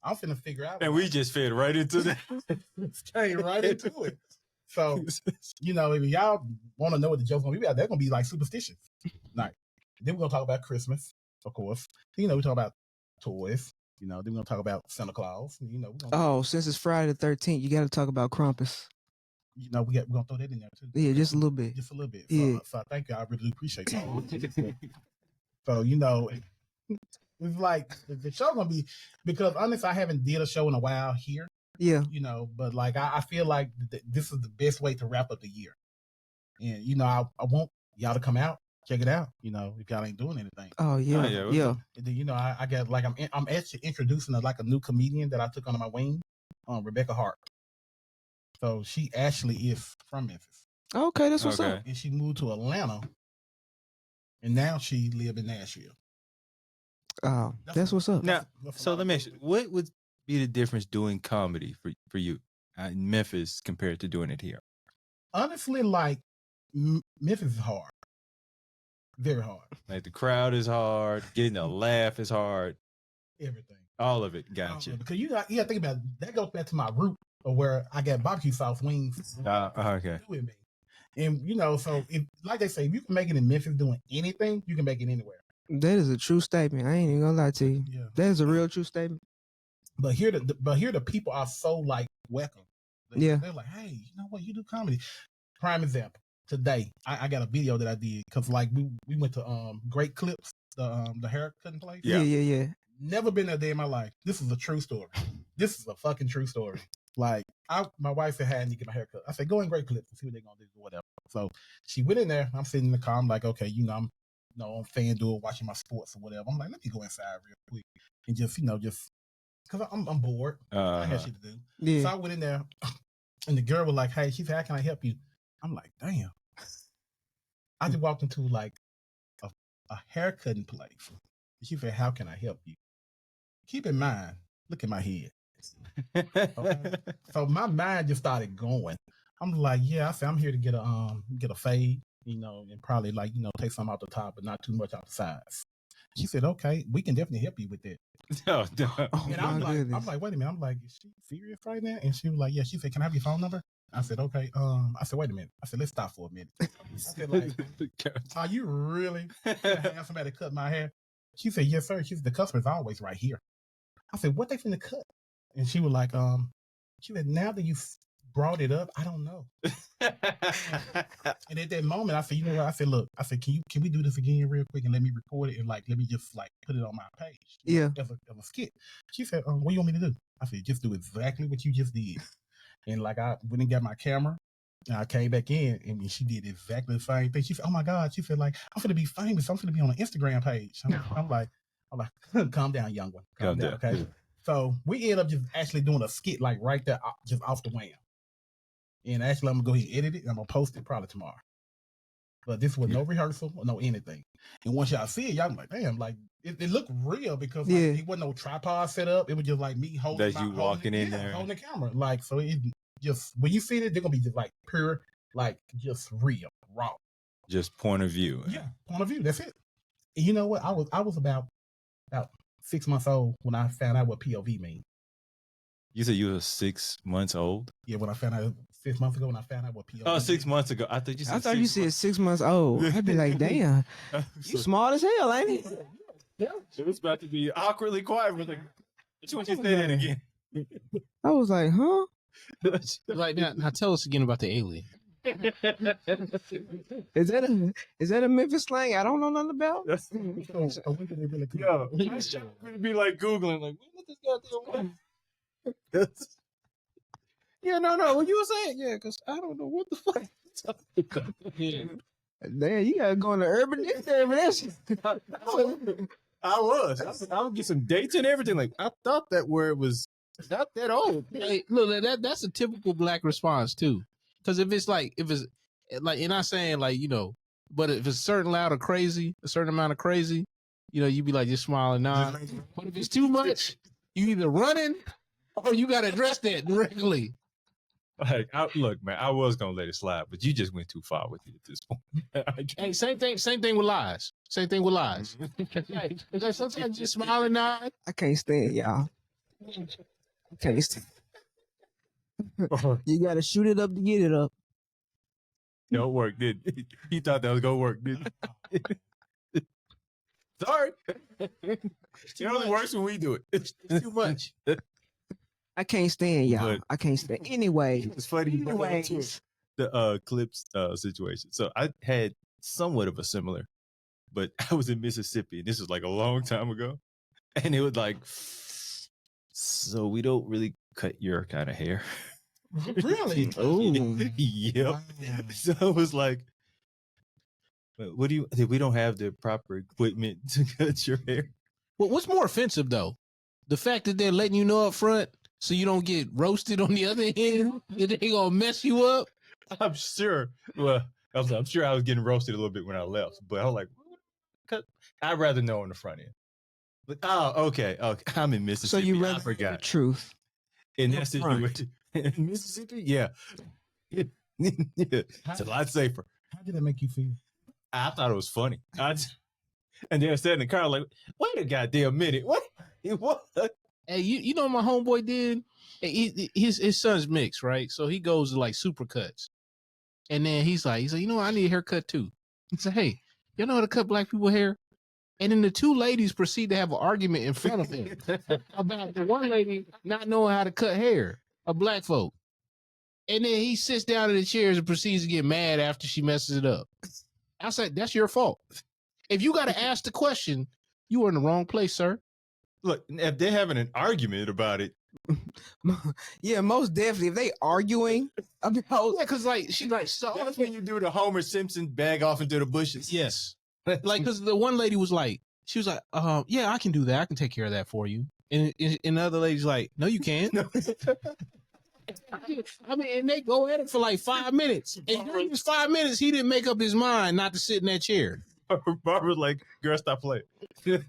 I'm finna figure out.
And we just fed right into that.
Came right into it. So if y'all want to know what the joke's gonna be about, they're gonna be like superstitious. Like then we're gonna talk about Christmas, of course. We talk about toys. Then we're gonna talk about Santa Claus. We're gonna,
Oh, since it's Friday the 13th, you got to talk about Krampus.
we're gonna throw that in there too.
Yeah, just a little bit.
Just a little bit.
Yeah.
So thank you. I really appreciate that. So it's like the show gonna be, because honestly, I haven't did a show in a while here.
Yeah.
But like I feel like this is the best way to wrap up the year. And I want y'all to come out check it out. If y'all ain't doing anything.
Oh yeah,
yeah, what's
yeah.
up?
And then I got like I'm actually introducing a new comedian that I took under my wing, Rebecca Hart. So she actually is from Memphis,
Okay, that's what's up.
Okay.
and she moved to Atlanta, and now she live in Nashville.
Oh, that's what's up.
Now,
that's a
so
lot
let
of
me ask you,
people.
what would be the difference doing comedy for you in Memphis compared to doing it here?
Honestly, like Memphis is hard, very hard.
Like the crowd is hard, getting a laugh is hard,
Everything.
all of it. Gotcha.
Because you got think about it, that goes back to my root of where I got barbecue sauce wings
Okay.
with me. And so if like they say, if you can make it in Memphis doing anything, you can make it anywhere.
That is a true statement. I ain't even gonna lie to you.
Yeah.
That is a real true statement.
But here the people are so like welcome.
Yeah.
They're like, hey, you know what, you do comedy. Prime example. Today, I got a video that I did because like we went to Great Clips, the haircutting place.
Yeah.
Yeah.
Never been there a day in my life. This is a true story. This is a fucking true story. Like, my wife said, "Hey, I need to get my hair cut." I said, "Go in Great Clips and see what they're gonna do or whatever." So she went in there. I'm sitting in the car. I'm like, okay, I'm on FanDuel watching my sports or whatever. I'm like, let me go inside real quick and just because I'm bored. I had shit to do.
Yeah.
So I went in there, and the girl was like, "Hey," she said, "How can I help you?" I'm like, "Damn." I just walked into like a haircutting place. She said, "How can I help you?" Keep in mind, look at my head. Okay. So my mind just started going. I'm like, yeah, I said, I'm here to get a fade, and probably like, take some out the top, but not too much out the sides. She said, okay, we can definitely help you with that.
No, no.
Oh
And
my
I'm
goodness.
like, wait a minute. I'm like, is she serious right now? And she was like, yeah. She said, can I have your phone number? I said, okay. I said, wait a minute. I said, let's stop for a minute. I said, like, are you really gonna have somebody cut my hair? She said, yes, sir. She said, the customer's always right here. I said, what they finna cut? And she was like, she said, now that you've brought it up, I don't know. And at that moment, I said, you know what? I said, look, can we do this again real quick and let me record it and like let me just like put it on my page?
Yeah.
As a skit. She said, what do you want me to do? I said, just do exactly what you just did. And like I went and got my camera. And I came back in and she did exactly the same thing. She said, oh my God. She said, like, I'm gonna be famous. I'm gonna be on an Instagram page. I'm like, calm down, young one. Calm down. Okay. So we ended up just actually doing a skit like right there, just off the wham. And actually, I'm gonna go ahead and edit it. And I'm gonna post it probably tomorrow. But this was no rehearsal or no anything. And once y'all see it, y'all like, damn, like it looked real because like, it wasn't no tripod set up. It was just like me holding the camera. Like, so it just when you see it, they're gonna be just like pure, like just real, raw.
Just point of view.
Yeah, point of view. That's it. And you know what? I was about 6 months old when I found out what POV means.
You said you were 6 months old?
Yeah, when I found out 6 months ago when I found out what POV.
Oh, 6 months ago. I thought you said
6 months old. I'd be like, damn, you smart as hell, ain't it?
Yeah. It was about to be awkwardly quiet. We're like, what you want you to say that again?
I was like, huh?
Like now tell us again about the alien.
Is that a Memphis slang I don't know nothing about?
So when did they really come?
Yo, it's gonna be like Googling, like, what this goddamn one? Yeah, no. What you were saying? Yeah, because I don't know what the fuck.
Yeah.
Damn, you gotta go in the urban dictionary for that shit.
I was gonna get some dates and everything. Like, I thought that word was not that old.
Hey, look, that's a typical black response too. Because if it's like, and not saying like, but if it's certain loud or crazy, a certain amount of crazy, you'd be like just smiling, nah. But if it's too much, you either running or you gotta address that directly.
Like, look, man, I was gonna let it slide, but you just went too far with it at this point.
Hey, same thing with lies. Same thing with lies. Like, sometimes just smiling, nod.
I can't stand y'all. I can't stand. You gotta shoot it up to get it up.
Don't work, did it? He thought that was gonna work, did it? Sorry. It only works when we do it.
It's too much.
I can't stand y'all.
But-
I can't stand. Anyway,
It's funny you brought that up, too.
anyways.
The clips situation. So I had somewhat of a similar, but I was in Mississippi, and this was like a long time ago, and it was like, so we don't really cut your kind of hair.
Really?
Ooh.
Yep.
Wow.
So I was like, What do you? We don't have the proper equipment to cut your hair.
Well, what's more offensive though? The fact that they're letting you know up front so you don't get roasted on the other end, that they gonna mess you up.
I'm sure. Well, I'm sure I was getting roasted a little bit when I left, but I was like, I'd rather know on the front end. But okay. I'm in Mississippi.
So you
I
rather
forgot
the truth.
in
up
that
front.
situation in Mississippi. Yeah, yeah. It's a lot safer.
How did that make you feel?
I thought it was funny. And then I sat in the car like, wait a goddamn minute. What?
Hey, you know what my homeboy did? His son's mixed, right? So he goes to like Supercuts. And then he's like, you know what? I need a haircut too. He said, hey, you know how to cut black people hair? And then the two ladies proceed to have an argument in front of him about the one lady not knowing how to cut hair, a black folk. And then he sits down in the chairs and proceeds to get mad after she messes it up. I said, that's your fault. If you got to ask the question, you are in the wrong place, sir.
Look, if they're having an argument about it,
Yeah, most definitely. If they arguing about
Yeah, because like she's like, so
that's when you do the Homer Simpson bag off into the bushes.
yes. Like, because the one lady was like, she was like, yeah, I can do that. I can take care of that for you. And the other lady's like, no, you can't. I mean, and they go at it for like 5 minutes. And during his 5 minutes, he didn't make up his mind not to sit in that chair.
Barbara's like, girl, stop playing. You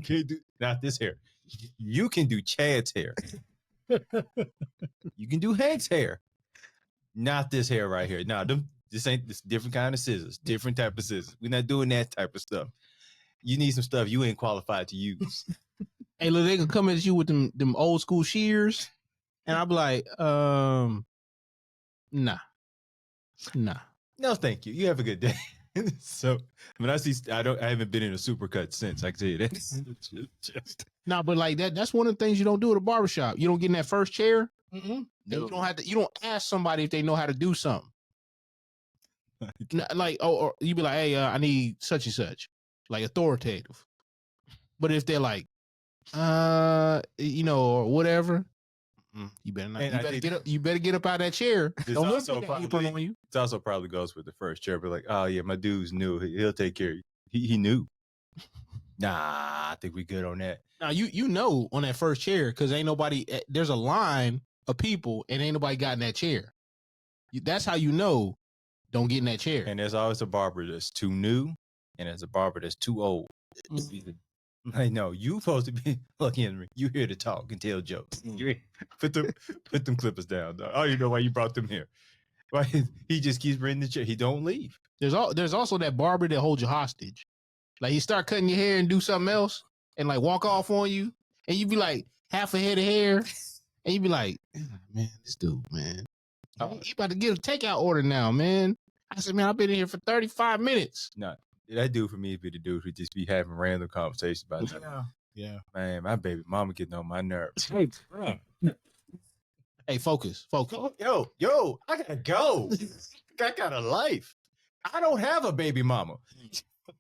can't do not this hair. You can do Chad's hair. You can do Hank's hair. Not this hair right here. No, this ain't this different kind of scissors, different type of scissors. We're not doing that type of stuff. You need some stuff you ain't qualified to use.
Hey, look, they can come at you with them old school shears. And I'll be like, nah.
No, thank you. You have a good day. So when I haven't been in a supercut since. I can tell you that. Just,
Nah, but like that's one of the things you don't do at a barbershop. You don't get in that first chair.
Mm-mm.
You don't ask somebody if they know how to do something. Like, or you be like, hey, I need such and such, like authoritative. But if they're like, or whatever, you better not. You better get up out of that chair. Don't look
also
at that apron on you.
It also probably goes with the first chair, but like, oh yeah, my dude's new. He'll take care of you. He knew. Nah, I think we good on that.
Now you know on that first chair because ain't nobody. There's a line of people and ain't nobody got in that chair. That's how you know. Don't get in that chair.
And there's always a barber that's too new, and there's a barber that's too old. Like, no, you supposed to be. Look, Henry, you here to talk and tell jokes. Put them clippers down, dog. Oh, you know why you brought them here? Why he just keeps bringing the chair. He don't leave.
There's also that barber that holds you hostage. Like he start cutting your hair and do something else and like walk off on you, and you be like half a head of hair, and you be like, man, this dude, man, he about to get a takeout order now, man. I said, man, I've been in here for 35 minutes.
No, that dude for me be the dude who just be having random conversations about that.
Yeah.
Man, my baby mama getting on my nerves.
Hey, focus.
Yo, I gotta go. I got a life. I don't have a baby mama.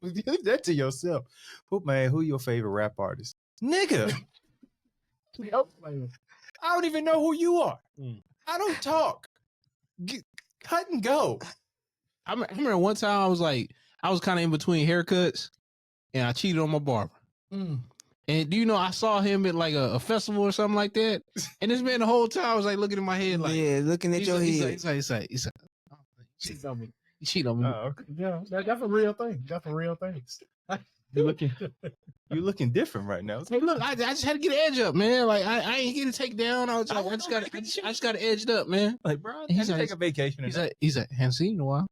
Leave that to yourself. Who your favorite rap artist? Nigga. I don't even know who you are. I don't talk. Cut and go.
I remember one time I was kind of in between haircuts and I cheated on my barber. And do you know, I saw him at like a festival or something like that. And this man the whole time was like looking at my head like,
yeah, looking at your head.
He's like, oh, you cheat on me.
Oh, okay.
Yeah, that's a real thing. That's a real thing.
You're looking different right now.
Hey, look, I just had to get an edge up, man. Like I ain't get a take down. I just got edged up, man.
Like, bro,
He's
I
like-
take a vacation.
He's like, haven't seen you in a while.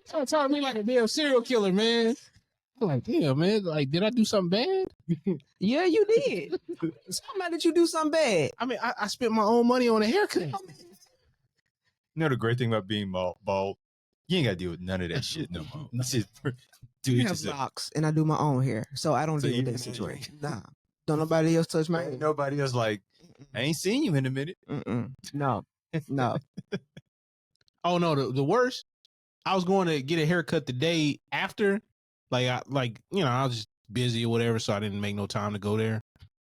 Start talking to me like a damn serial killer, man. I'm like, damn, man. Like, did I do something bad?
Yeah, you did. Somebody did you do something bad?
I mean, I spent my own money on a haircut.
You know the great thing about being bald? You ain't got to deal with none of that shit no more. This is do
I
it
have
yourself.
locks and I do my own hair, so I don't
So
deal with
you-
that situation. Nah, don't nobody else touch my hair.
Ain't nobody else like, I ain't seen you in a minute.
No.
Oh no, the worst. I was going to get a haircut the day after. I was just busy or whatever, so I didn't make no time to go there.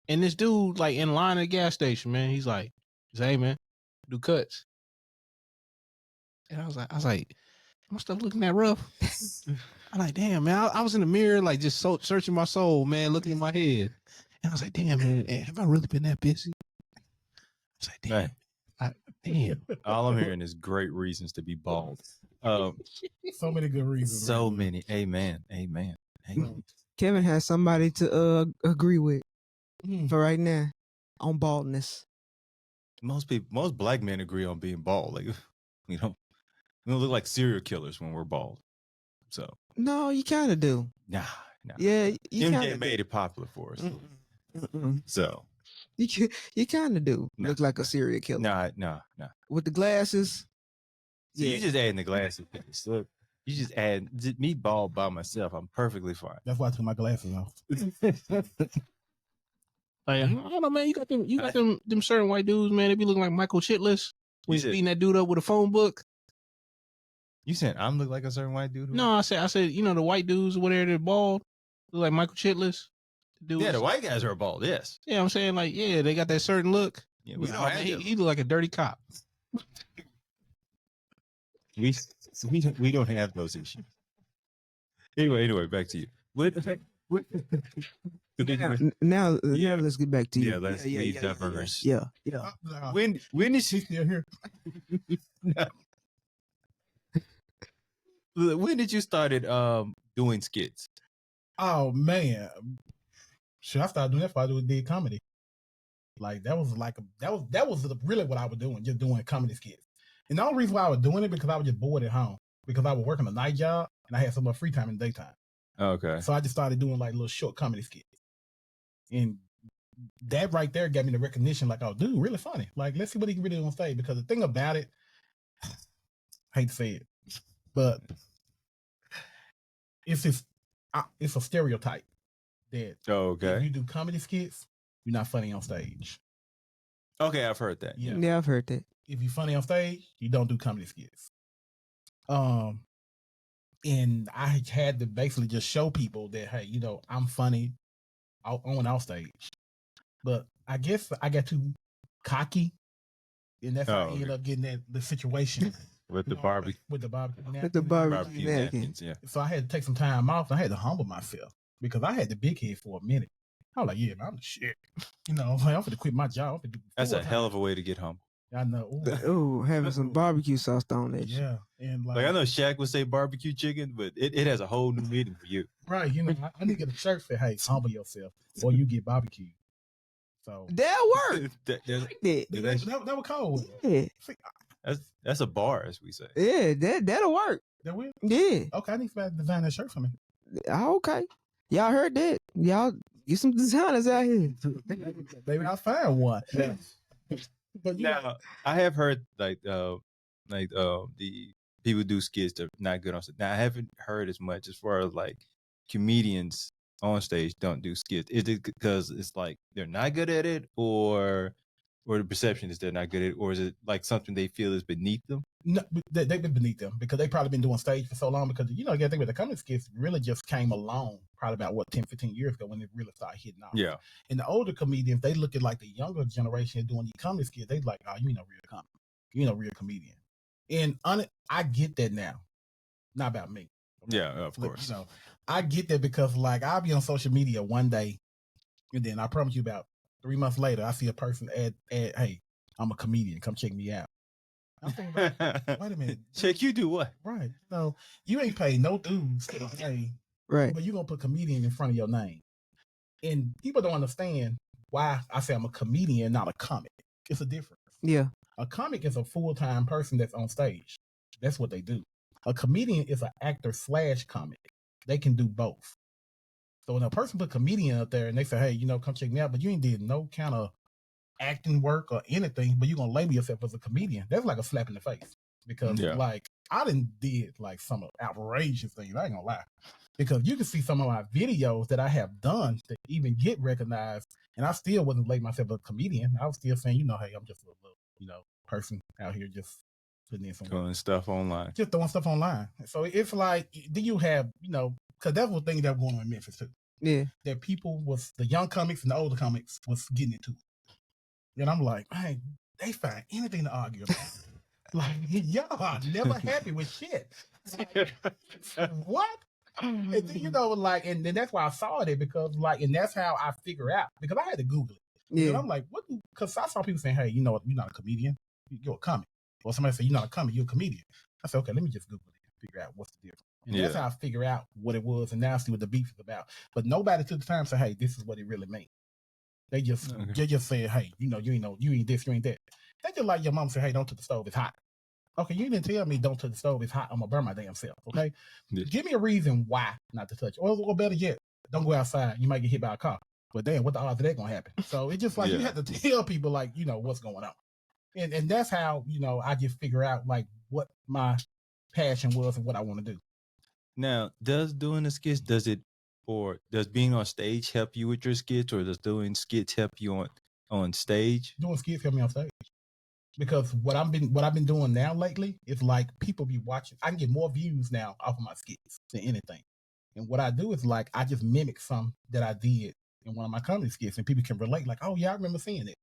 And this dude, like in line at the gas station, man, he's like, hey man, do cuts. And I was like, My stuff looking that rough. I'm like, damn, man. I was in the mirror, like just searching my soul, man, looking in my head. And I was like, damn, man, have I really been that busy? I was like, damn.
Man,
Damn.
all I'm hearing is great reasons to be bald.
So many good reasons.
So
man.
many. Amen. Amen. Amen.
Kevin has somebody to agree with
Mm.
for right now on baldness.
Most black men agree on being bald. Like we don't look like serial killers when we're bald. So
No, you kind of do.
nah.
Yeah, you kind
MJ
of
made it popular for us.
Mm-mm.
So
You kind of do
Nah,
look like a serial killer
nah.
with the glasses.
So you just adding the glasses. Look, you just add me bald by myself. I'm perfectly fine.
That's why I took my glasses off.
Like, I don't know, man. You got them certain white dudes, man. They be looking like Michael Chitless when he's
said-
beating that dude up with a phone book.
You said I'm look like a certain white dude?
No, I said, you know, the white dudes, whatever, they're bald, look like Michael Chitless. The
Yeah,
dudes,
the white guys are bald. Yes.
yeah, I'm saying, like, yeah, they got that certain look.
Yeah, we
Oh,
don't
man,
have them.
he look like a dirty cop.
We don't have those issues. Anyway, back to you.
Now let's get back to you.
Yeah, let's leave diverse.
Yeah.
When did you
Still here.
when did you started doing skits?
Oh man. Shit, I started doing that before I did comedy. Like that was really what I was doing, just doing comedy skits. And the only reason why I was doing it because I was just bored at home. Because I was working a night job and I had so much free time in the daytime.
Okay.
So I just started doing like little short comedy skits. And that right there gave me the recognition, like, oh, dude, really funny. Like, let's see what he can really do on stage. Because the thing about it, I hate to say it, but it's a stereotype that if you do comedy skits, you're not funny on stage.
Okay, I've heard that.
Yeah, I've heard that.
If you're funny on stage, you don't do comedy skits. And I had to basically just show people that, hey, you know, I'm funny on and off stage. But I guess I got too cocky, and that's how I ended up getting the situation
with the barbecue.
With the barbecue.
With the barbecue
napkins, yeah.
So I had to take some time off. And I had to humble myself because I had the big head for a minute. I was like, yeah, man, I'm the shit. You know, I'm going to quit my job.
That's a hell of a way to get humble.
I know.
Oh, having some barbecue sauce on it.
Yeah. And
like I know Shaq would say barbecue chicken, but it has a whole new meaning for you.
Right. You know, I need to get a shirt that, hey, humble yourself or you get barbecue. So
that worked.
That was cold.
Yeah.
That's a bar, as we say.
Yeah, that'll work.
That will?
Yeah.
Okay, I need to design that shirt for me.
Okay. Y'all heard that. Y'all get some designers out here.
Maybe I'll find one.
Yeah. But now I have heard the people do skits that are not good on stage. Now I haven't heard as much as far as like comedians on stage don't do skits. Is it because it's like they're not good at it, or the perception is they're not good at it, or is it like something they feel is beneath them?
No, they've been beneath them because they probably been doing stage for so long. Because you know, you gotta think about the comedy skits really just came along probably about 10-15 years ago when it really started hitting off.
Yeah.
And the older comedians, they look at like the younger generation doing these comedy skits. They like, oh, you ain't no real comic, you ain't no real comedian. And I get that now. Not about me.
Yeah, of course.
You know, I get that because like I'll be on social media one day, and then I promise you about 3 months later, I see a person add, hey, I'm a comedian. Come check me out. I'm thinking about, wait a minute.
Check you do what?
Right. So you ain't paid no dues to hey,
right.
But you gonna put comedian in front of your name. And people don't understand why I say I'm a comedian, not a comic. It's a difference.
Yeah.
A comic is a full-time person that's on stage. That's what they do. A comedian is an actor / comic. They can do both. So when a person put comedian up there and they say, hey, you know, come check me out, but you ain't did no kind of acting work or anything, but you're going to label yourself as a comedian. That's like a slap in the face. Because like I did like some outrageous things. I ain't gonna lie. Because you can see some of my videos that I have done that even get recognized, and I still wasn't labeling myself a comedian. I was still saying, you know, hey, I'm just a little, you know, person out here just putting in some
throwing stuff online.
Just throwing stuff online. So it's like, do you have, you know, because that was the thing that was going on in Memphis too.
Yeah.
That people was the young comics and the older comics was getting into it. And I'm like, man, they find anything to argue about. Like, y'all are never happy with shit. What? And then, you know, like, and then that's why I saw it because, like, and that's how I figure out because I had to Google it. Because
Yeah.
I'm like, what? Because I saw people saying, hey, you know, you're not a comedian, you're a comic. Or somebody said, you're not a comic, you're a comedian. I said, okay, let me just Google it and figure out what's the difference. And that's how I figure out what it was and now see what the beef is about. But nobody took the time to say, hey, this is what it really means. They just said, hey, you know, you ain't this, you ain't that. They just like your mom said, hey, don't touch the stove, it's hot. Okay, you didn't tell me don't touch the stove, it's hot, I'm gonna burn my damn self. Okay, give me a reason why not to touch it, or better yet, don't go outside. You might get hit by a car. But damn, what the odds of that gonna happen? So it's just like you have to tell people like you know what's going on, and that's how you know I just figure out like what my passion was and what I want to do.
Now, does doing the skits does being on stage help you with your skits, or does doing skits help you on stage?
Doing skits help me on stage. Because what I've been doing now lately is like people be watching. I can get more views now off of my skits than anything. And what I do is like I just mimic some that I did in one of my comedy skits, and people can relate. Like, oh yeah, I remember seeing it.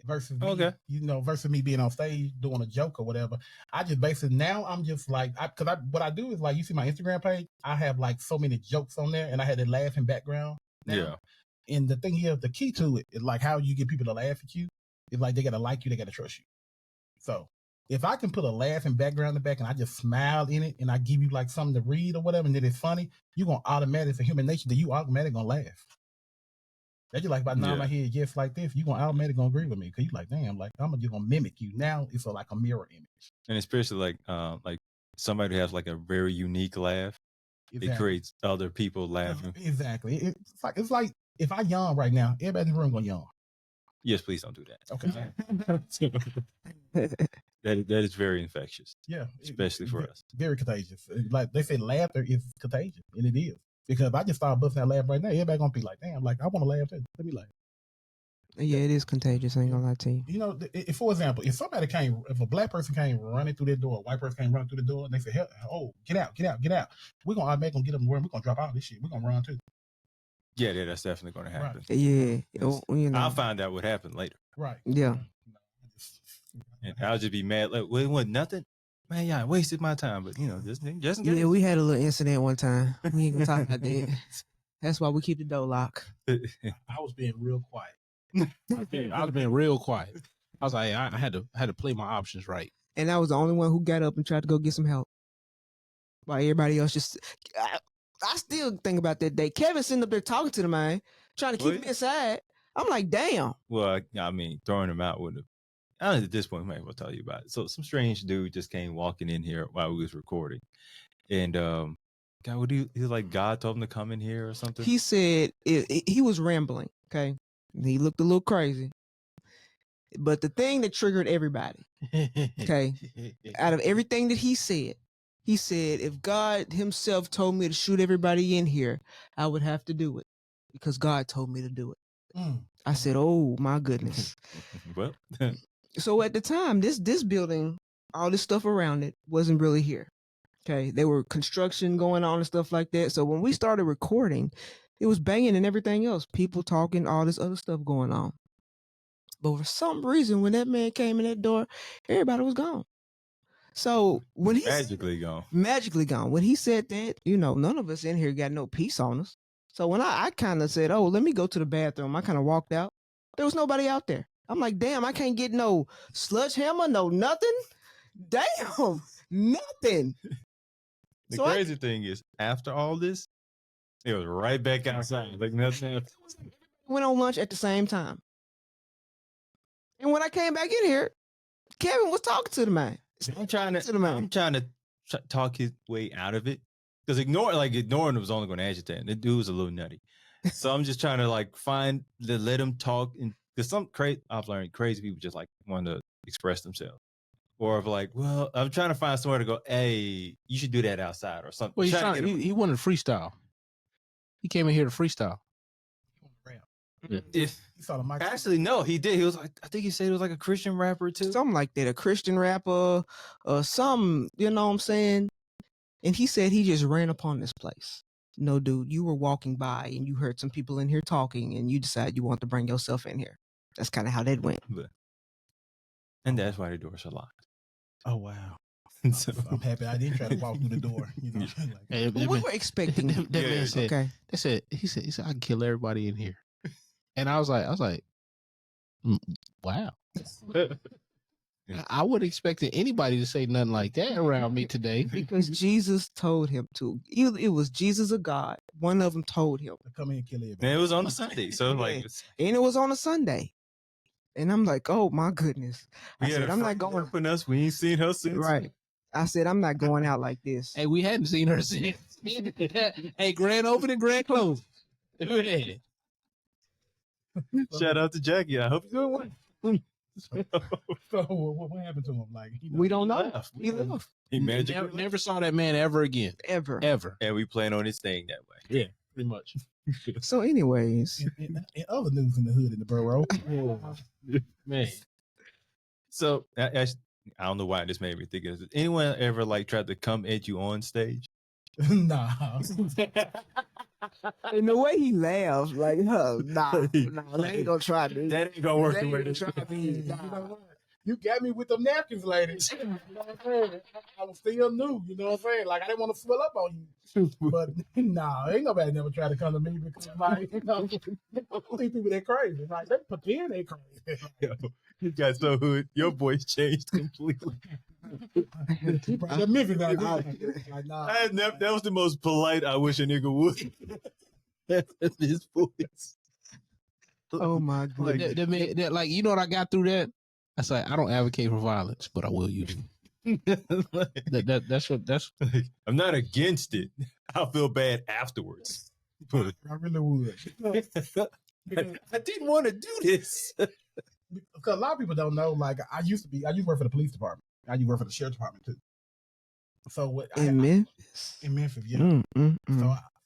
Versus me, you know, versus me being on stage doing a joke or whatever. I just basically now I'm just like what I do is like you see my Instagram page. I have like so many jokes on there, and I had a laughing background. Now. Yeah. And the thing here, the key to it is like how you get people to laugh at you. It's like they gotta like you, they gotta trust you. So if I can put a laughing background in the back and I just smile in it and I give you like something to read or whatever, and then it's funny, you're gonna automatically, for human nature, that you automatically gonna laugh. That's just like if I nod my head yes like this, you gonna automatically gonna agree with me because you like, damn, like I'm just gonna mimic you. Now it's like a mirror image.
And especially like somebody who has like a very unique laugh, it creates other people laughing.
Exactly. It's like if I yawn right now, everybody in the room gonna yawn.
Yes, please don't do that.
Okay.
that is very infectious.
Yeah.
Especially for us.
Very contagious. Like they say laughter is contagious, and it is. Because if I just start busting that laugh right now, everybody gonna be like, damn, like I wanna laugh too. Let me laugh.
Yeah, it is contagious, I ain't gonna lie to you.
You know, for example, if a black person came running through their door, a white person came running through the door, and they say, hell, oh, get out, we're gonna automatically get them to run, we're gonna drop out of this shit, we're gonna run too.
Yeah, that's definitely gonna happen.
Right. Yeah. You know.
I'll find out what happened later.
Right.
Yeah.
And I'll just be mad. Like, well, it wasn't nothing. Man, yeah, I wasted my time. But, you know, just
yeah, we had a little incident one time. We ain't gonna talk about that. That's why we keep the door locked.
I was being real quiet.
I was being real quiet. I was like, I had to play my options right.
And I was the only one who got up and tried to go get some help. While everybody else just... I still think about that day. Kevin sitting up there talking to the man, trying to keep him inside. I'm like, damn.
Well, I mean, throwing him out would have... I don't know, at this point, I might as well tell you about it. So some strange dude just came walking in here while we was recording. And God, he's like, God told him to come in here or something?
He said he was rambling, okay? He looked a little crazy. But the thing that triggered everybody, okay, out of everything that he said, if God himself told me to shoot everybody in here, I would have to do it because God told me to do it. I said, oh, my goodness.
Well...
So at the time, this building, all this stuff around it wasn't really here. Okay. There were construction going on and stuff like that. So when we started recording, it was banging and everything else. People talking, all this other stuff going on. But for some reason, when that man came in that door, everybody was gone. So when he
magically gone.
When he said that, you know, none of us in here got no peace on us. So when I kind of said, oh, let me go to the bathroom, I kind of walked out. There was nobody out there. I'm like, damn, I can't get no sledgehammer, no nothing. Damn, nothing.
The crazy thing is, after all this, it was right back outside. Like nothing.
Went on lunch at the same time. And when I came back in here, Kevin was talking to the man.
I'm trying to talk his way out of it. Because ignoring was only going to agitate him. The dude was a little nutty. So I'm just trying to like let him talk. Because I've learned crazy people just like want to express themselves. Or if like, well, I'm trying to find somewhere to go, hey, you should do that outside or something.
Well, he wanted to freestyle. He came in here to freestyle.
Yeah. Actually, no, he did. He was like, I think he said he was like a Christian rapper too.
Something like that, a Christian rapper, some, you know what I'm saying? And he said he just ran upon this place. No, dude, you were walking by and you heard some people in here talking and you decided you want to bring yourself in here. That's kind of how that went.
And that's why the doors are locked.
Oh, wow.
So,
I'm happy I didn't try to walk through the door. You know, like,
Hey,
Well, we were expecting.
that
Yeah,
man said,
Okay.
he said, I can kill everybody in here. And I was like, wow. I would expect anybody to say nothing like that around me today.
Because Jesus told him to. Either it was Jesus or God. One of them told him.
come in and kill everybody.
man, it was on a Sunday, so like
And it was on a Sunday. And I'm like, oh my goodness. I
we had
said,
a
I'm not
friend
going.
helping us. We ain't seen her since.
Right. I said, I'm not going out like this.
Hey, we hadn't seen her since. Hey, grand opening, grand close. Hey.
Shout out to Jackie. I hope you're doing well.
So what happened to him? Like, you know,
We don't know.
left.
He left.
He magically
Never saw that man ever again.
Ever.
Ever.
and we plan on it staying that way.
Yeah, pretty much.
So, anyways,
in other news in the hood in the borough.
Man.
So I don't know why this made me think of this. Anyone ever like tried to come at you on stage?
Nah.
and the way he laughed, like, nah, they ain't gonna try this.
That ain't gonna work
They
the way
ain't
this.
gonna try me.
You know what? You got me with them napkins, ladies. You know what I'm saying? I was still new, you know what I'm saying? Like, I didn't want to fill up on you. But, nah, ain't nobody never tried to come to me because, like, you know, these people, they're crazy. Like, they pretend they crazy.
Yo, you got so hood. Your voice changed completely.
The Memphis, like, nah.
I had never, that was the most polite I wish a nigga would. That's his voice.
Oh my
Like,
goodness.
That man, like, you know what I got through that? I said, I don't advocate for violence, but I will use it. That's
like, I'm not against it. I'll feel bad afterwards. But
I really would.
I didn't want to do this.
Because a lot of people don't know, like, I used to work for the police department. I used to work for the sheriff's department, too. So,
In Memphis?
in Memphis, yeah.
Mm.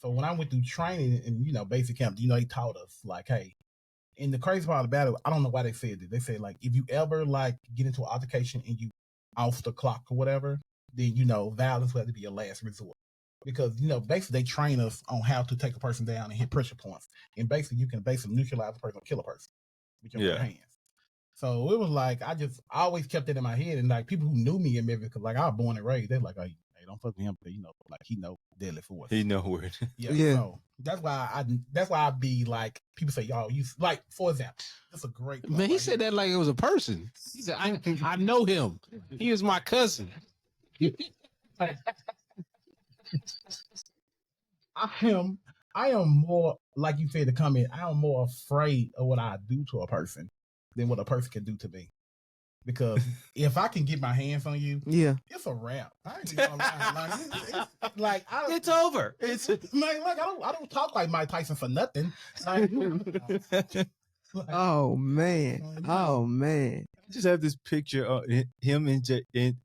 So when I went through training and, you know, basic camp, you know, they taught us, like, hey, and the crazy part about it, I don't know why they said it. They said, like, if you ever, like, get into an altercation and you off the clock or whatever, then, you know, violence will have to be your last resort. Because, you know, basically they train us on how to take a person down and hit pressure points. And basically you can basically neutralize a person or kill a person with your hands. So it was like, I always kept it in my head. And, like, people who knew me in Memphis, because, like, I was born and raised, they're like, hey, don't fuck with him, because, you know, like, he know deadly force.
He know where it.
Yeah. So that's why I be like, people say, y'all, you, like, for example, that's a great
man, he said that like it was a person. He said, I know him. He is my cousin.
I am more, like you said, the comment, I am more afraid of what I do to a person than what a person can do to me. Because if I can get my hands on you,
Yeah.
it's a wrap. I ain't gonna lie. Like,
It's over. It's
like I don't talk like Mike Tyson for nothing. Like,
Oh man. Oh man.
I just have this picture of him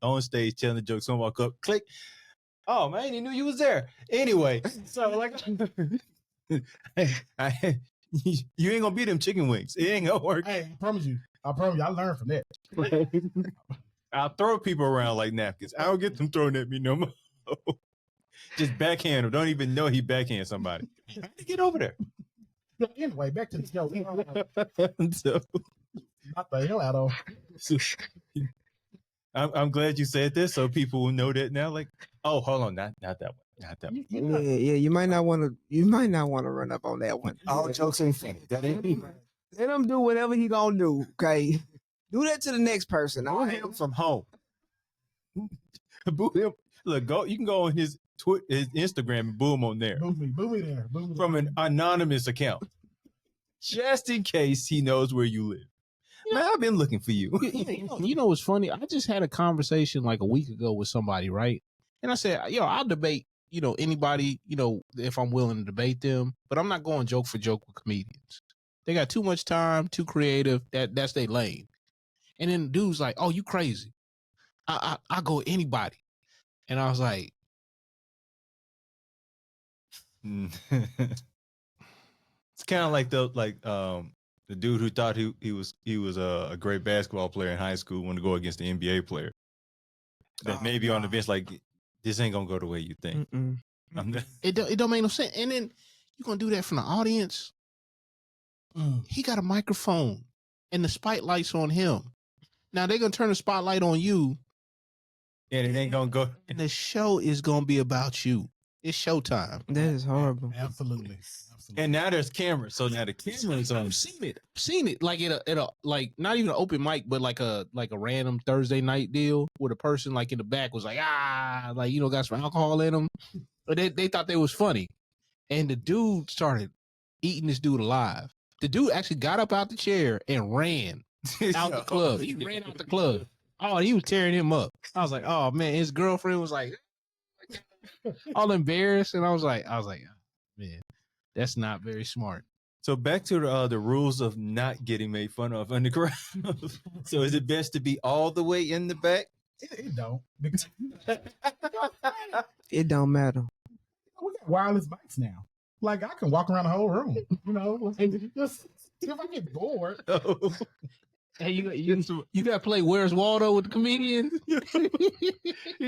on stage telling the joke. Someone walk up, click. Oh man, he knew you was there. Anyway, so like, you ain't gonna beat them chicken wings. It ain't gonna work.
hey, I promise you, I learned from that.
I'll throw people around like napkins. I don't get them thrown at me no more. Just backhand him. Don't even know he backhand somebody. Get over there.
Anyway, back to the show.
So,
Knock the hell out of.
I'm glad you said this so people will know that now. Like, oh, hold on, not that one. Not that one.
Yeah. You might not want to run up on that one.
All jokes ain't funny. That ain't.
Let him do whatever he gonna do. Okay. Do that to the next person.
Boo him from home. Boo him. Look, go. You can go on his Instagram and boo him on there
Boo me there. Boo me
from an anonymous account, just in case he knows where you live. Man, I've been looking for you.
You know what's funny? I just had a conversation like a week ago with somebody, right? And I said, I'll debate, anybody, if I'm willing to debate them, but I'm not going joke for joke with comedians. They got too much time, too creative. That's their lane. And then the dude's like, oh, you crazy. I go with anybody. And I was like,
It's kind of like the dude who thought he was a great basketball player in high school wanted to go against the NBA player. That maybe on the bench, like, this ain't gonna go the way you think.
it don't make no sense. And then you gonna do that from the audience? He got a microphone and the spotlight's on him. Now they're gonna turn the spotlight on you
and it ain't gonna go.
And the show is gonna be about you. It's showtime.
That is horrible.
Absolutely.
And now there's cameras, so now the cameras on.
I've seen it like at a like not even an open mic, but like a random Thursday night deal where the person like in the back was like like got some alcohol in them, but they thought they was funny, and the dude started eating this dude alive. The dude actually got up out the chair and ran out the club. He ran out the club. Oh, he was tearing him up. I was like, oh man, his girlfriend was like all embarrassed, and I was like, man, that's not very smart.
So back to the rules of not getting made fun of underground. So is it best to be all the way in the back?
It don't. Because
It don't matter.
we got wireless mics now. Like I can walk around the whole room. And just if I get bored.
Oh.
Hey, you got to play Where's Waldo with the comedian?
You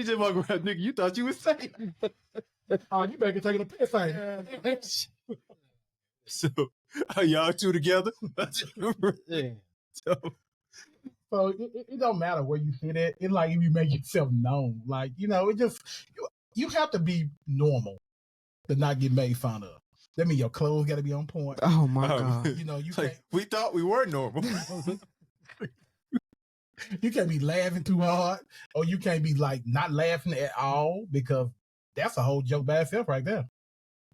just walk around, nigga. You thought you was safe.
Oh, you better taking a piss out.
So are y'all two together?
So it don't matter where you sit at. It's like if you make yourself known. Like, it just you have to be normal to not get made fun of. That means your clothes gotta be on point.
Oh my God.
You
like, we thought we were normal.
You can't be laughing too hard, or you can't be like not laughing at all, because that's a whole joke by itself right there.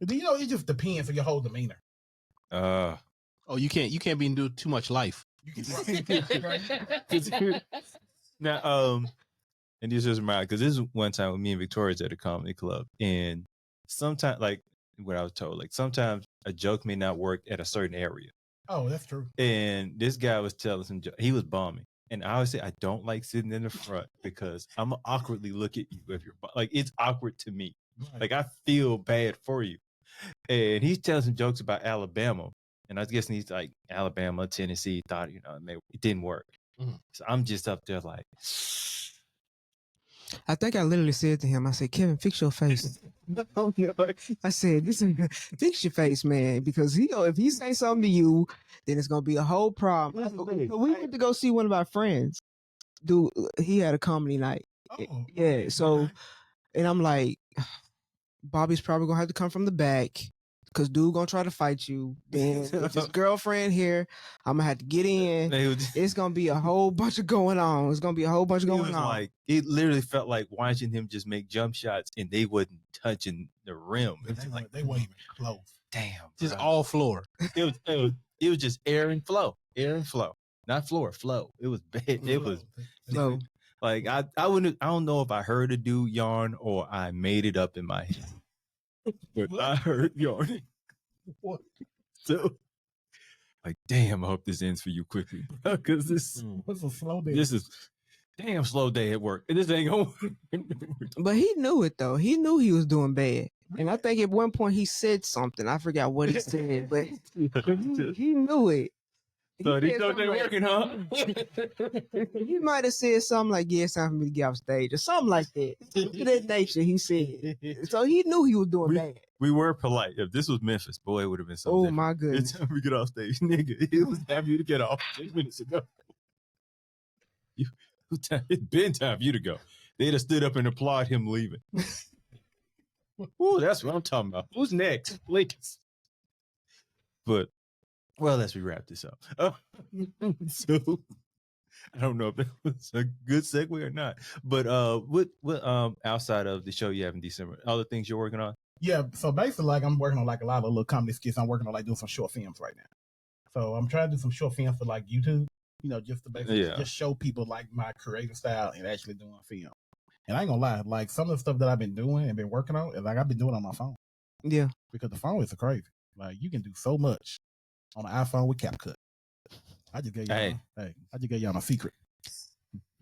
It just depends on your whole demeanor.
Oh, you can't be doing too much life.
Now, and this is mine because this is one time with me and Victoria's at a comedy club, and sometimes, like what I was told, like sometimes a joke may not work at a certain area.
Oh, that's true.
And this guy was telling some joke. He was bombing. And I always say I don't like sitting in the front because I'm gonna awkwardly look at you if you're like, it's awkward to me.
Right.
Like I feel bad for you. And he's telling some jokes about Alabama. And I was guessing he's like Alabama, Tennessee, thought, maybe it didn't work.
Mhm.
So I'm just up there like,
I think I literally said to him, I said, Kevin, fix your face. I said, fix your face, man, because if he say something to you, then it's gonna be a whole problem. We went to go see one of our friends. Dude, he had a comedy night.
Oh,
Yeah, so, and I'm like, Bobby's probably gonna have to come from the back because dude gonna try to fight you. Then with his girlfriend here, I'm gonna have to get in. It's gonna be a whole bunch of going on. It's gonna be a whole bunch of going on.
Like, it literally felt like watching him just make jump shots and they wasn't touching the rim.
they weren't even close.
Damn,
Just
bro.
all floor.
It was just air and flow, not flow. It was bad. It was
So
like I don't know if I heard a dude yarn or I made it up in my head. But I heard yarning.
What?
So like, damn, I hope this ends for you quickly, bro. Because
What's a slow day?
this is damn slow day at work. This ain't gonna work.
but he knew it though. He knew he was doing bad. And I think at one point he said something. I forgot what he said, but he knew it.
So
He
they
said
thought they
something
working, huh?
He might have said something like, yeah, it's time for me to get off stage or something like that. To that nature, he said. So he knew he was doing bad.
We were polite. If this was Memphis, boy, it would have been so
Oh
different.
my
It's
goodness.
time we get off stage, nigga. It was time for you to get off 6 minutes ago. It's been time for you to go. They'd have stood up and applaud him leaving. Ooh, that's what I'm talking about. Who's next? Please. But, well, let's wrap this up. So, I don't know if that was a good segue or not. But what outside of the show you have in December, other things you're working on?
Yeah, so basically, like, I'm working on like a lot of little comedy skits. I'm working on like doing some short films right now. So I'm trying to do some short films for like YouTube, just to basically just show people like my creative style and actually doing film. And I ain't gonna lie, like some of the stuff that I've been doing and been working on, like I've been doing on my phone.
Yeah.
Because the phone is crazy. Like you can do so much on an iPhone with CapCut. I just gave y'all, I just gave y'all a secret.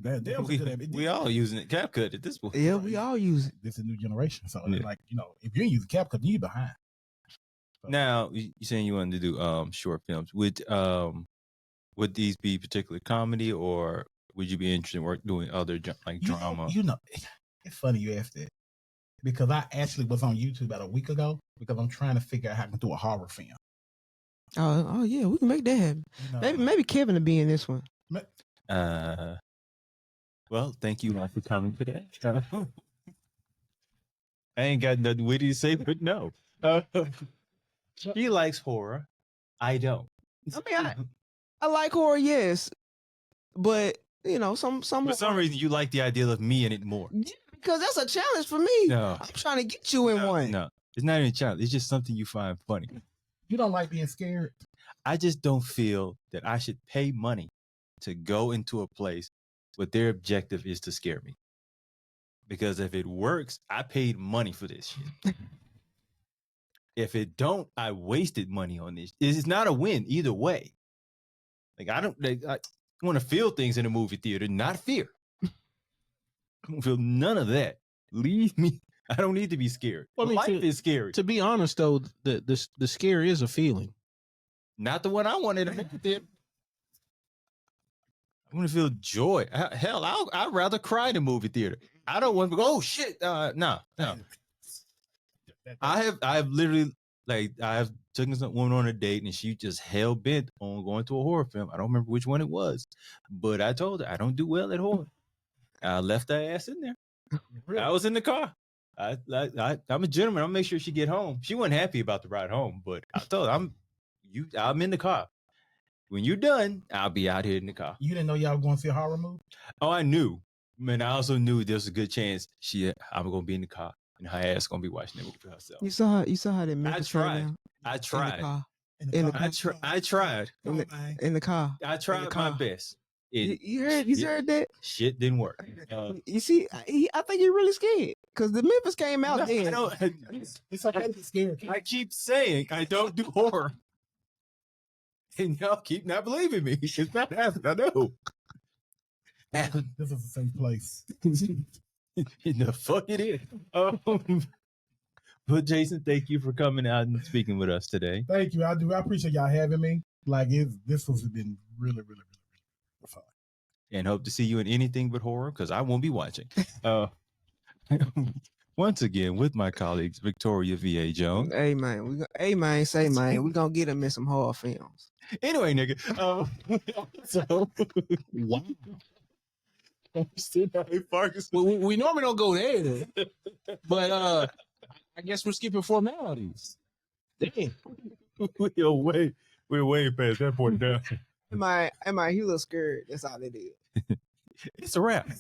We all using it. CapCut at this point.
Yeah, we all use it.
This is a new generation. So like, if you ain't using CapCut, you're behind. So,
Now you saying you wanted to do short films. Would these be particularly comedy, or would you be interested in doing other like drama?
It's funny you asked that because I actually was on YouTube about a week ago because I'm trying to figure out how I can do a horror film.
Oh yeah, we can make that happen. Maybe Kevin will be in this one.
Well, Well, thank you all for coming today. I ain't got nothing witty to say, but no. She likes horror. I don't.
I mean, I like horror, yes, but you know, some
For some reason, you like the idea of me in it more.
yeah, because that's a challenge for me.
No.
I'm trying to get you in one.
No, it's not even a challenge. It's just something you find funny.
You don't like being scared?
I just don't feel that I should pay money to go into a place where their objective is to scare me. Because if it works, I paid money for this shit. If it don't, I wasted money on this. It's not a win either way. Like I want to feel things in a movie theater, not fear. I don't feel none of that. Leave me. I don't need to be scared.
Well, I mean,
Life is scary.
To be honest, though, the scare is a feeling.
Not the one I wanted. I want to feel joy. Hell, I'd rather cry in a movie theater. I don't want to go, oh shit. No. I have literally, like, I have taken some woman on a date and she just hell bent on going to a horror film. I don't remember which one it was, but I told her I don't do well at horror. I left her ass in there. Really? I was in the car. I'm a gentleman. I'll make sure she get home. She wasn't happy about the ride home, but I told her I'm in the car. When you're done, I'll be out here in the car.
You didn't know y'all were going to see a horror movie?
Oh, I knew. Man, I also knew there's a good chance I'm gonna be in the car and her ass gonna be watching the movie for herself.
You saw how they make us right now?
I tried.
In the car.
I tried.
In the car.
I tried my best.
You heard that?
Shit didn't work.
You see, I think you're really scared because the Memphis came out then.
It's okay to be scared.
I keep saying I don't do horror. And y'all keep not believing me. It's not happening. I know.
This is a safe place.
In the fuck it is. But Jason, thank you for coming out and speaking with us today.
Thank you. I appreciate y'all having me. Like this has been really, really, really, really fun.
And hope to see you in anything but horror because I won't be watching. Once again, with my colleagues, Victoria V.A. Jones.
Hey man, we're gonna get him in some horror films.
Anyway, nigga. So wow.
We normally don't go there, but I guess we're skipping formalities. Damn.
We're way past that point now.
Am I he looks scared? That's all it is.
It's a wrap.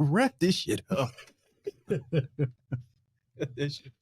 Wrap this shit up. That shit.